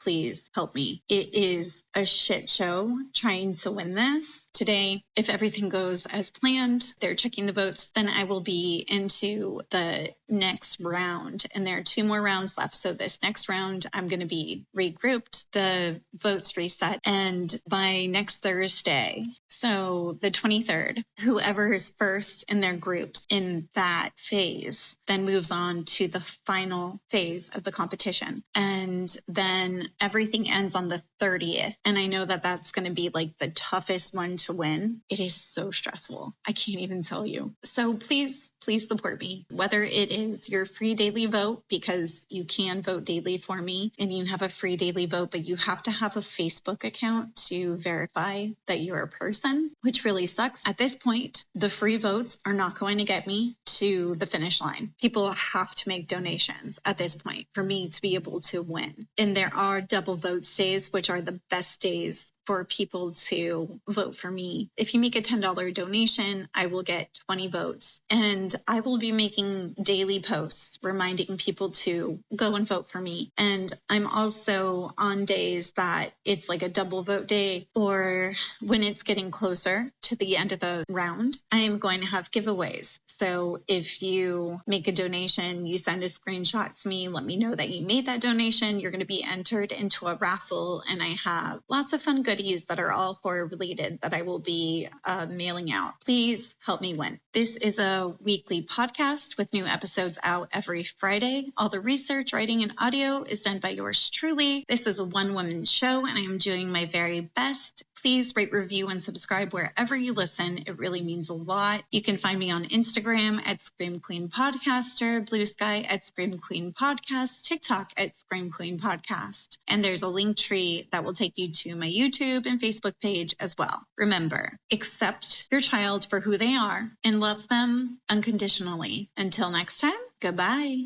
help me. It is a shit show trying to win this. Today, if everything goes as planned, they're checking the votes, then I will be into the next round. And there are 2 more rounds left. So this next round, I'm going to be regrouped, the votes reset. And by next Thursday, so the 23rd, whoever is first in their groups in that phase then moves on to the final phase of the competition. And then everything ends on the 30th. And I know that that's going to be like the toughest one to win. It is so stressful. I can't even tell you. So please support me, whether it is your free daily vote, because you can vote daily for me and you have a free daily vote, but you have to have a Facebook account to verify that you're a person, which really sucks. At this point, the free votes are not going to get me to the finish line. People have to make donations at this point for me to be able to win. And there are double votes days, which are the best days for people to vote for me. If you make a $10 donation, I will get 20 votes. And I will be making daily posts reminding people to go and vote for me. And I'm also on days that it's like a double vote day, or when it's getting closer to the end of the round, I am going to have giveaways. So if you make a donation, you send a screenshot to me, let me know that you made that donation, you're going to be entered into a raffle. And I have lots of fun goodies that are all horror related that I will be mailing out. Please help me win. This is a weekly podcast with new episodes out every Friday. All the research, writing, and audio is done by yours truly. This is a one-woman show, and I am doing my very best. Please rate, review, and subscribe wherever you listen. It really means a lot. You can find me on Instagram at Scream Queen Podcaster, Blue Sky at Scream Queen Podcast, TikTok at Scream Queen Podcast. And there's a link tree that will take you to my YouTube and Facebook page as well. Remember, accept your child for who they are and love them unconditionally. Until next time, goodbye.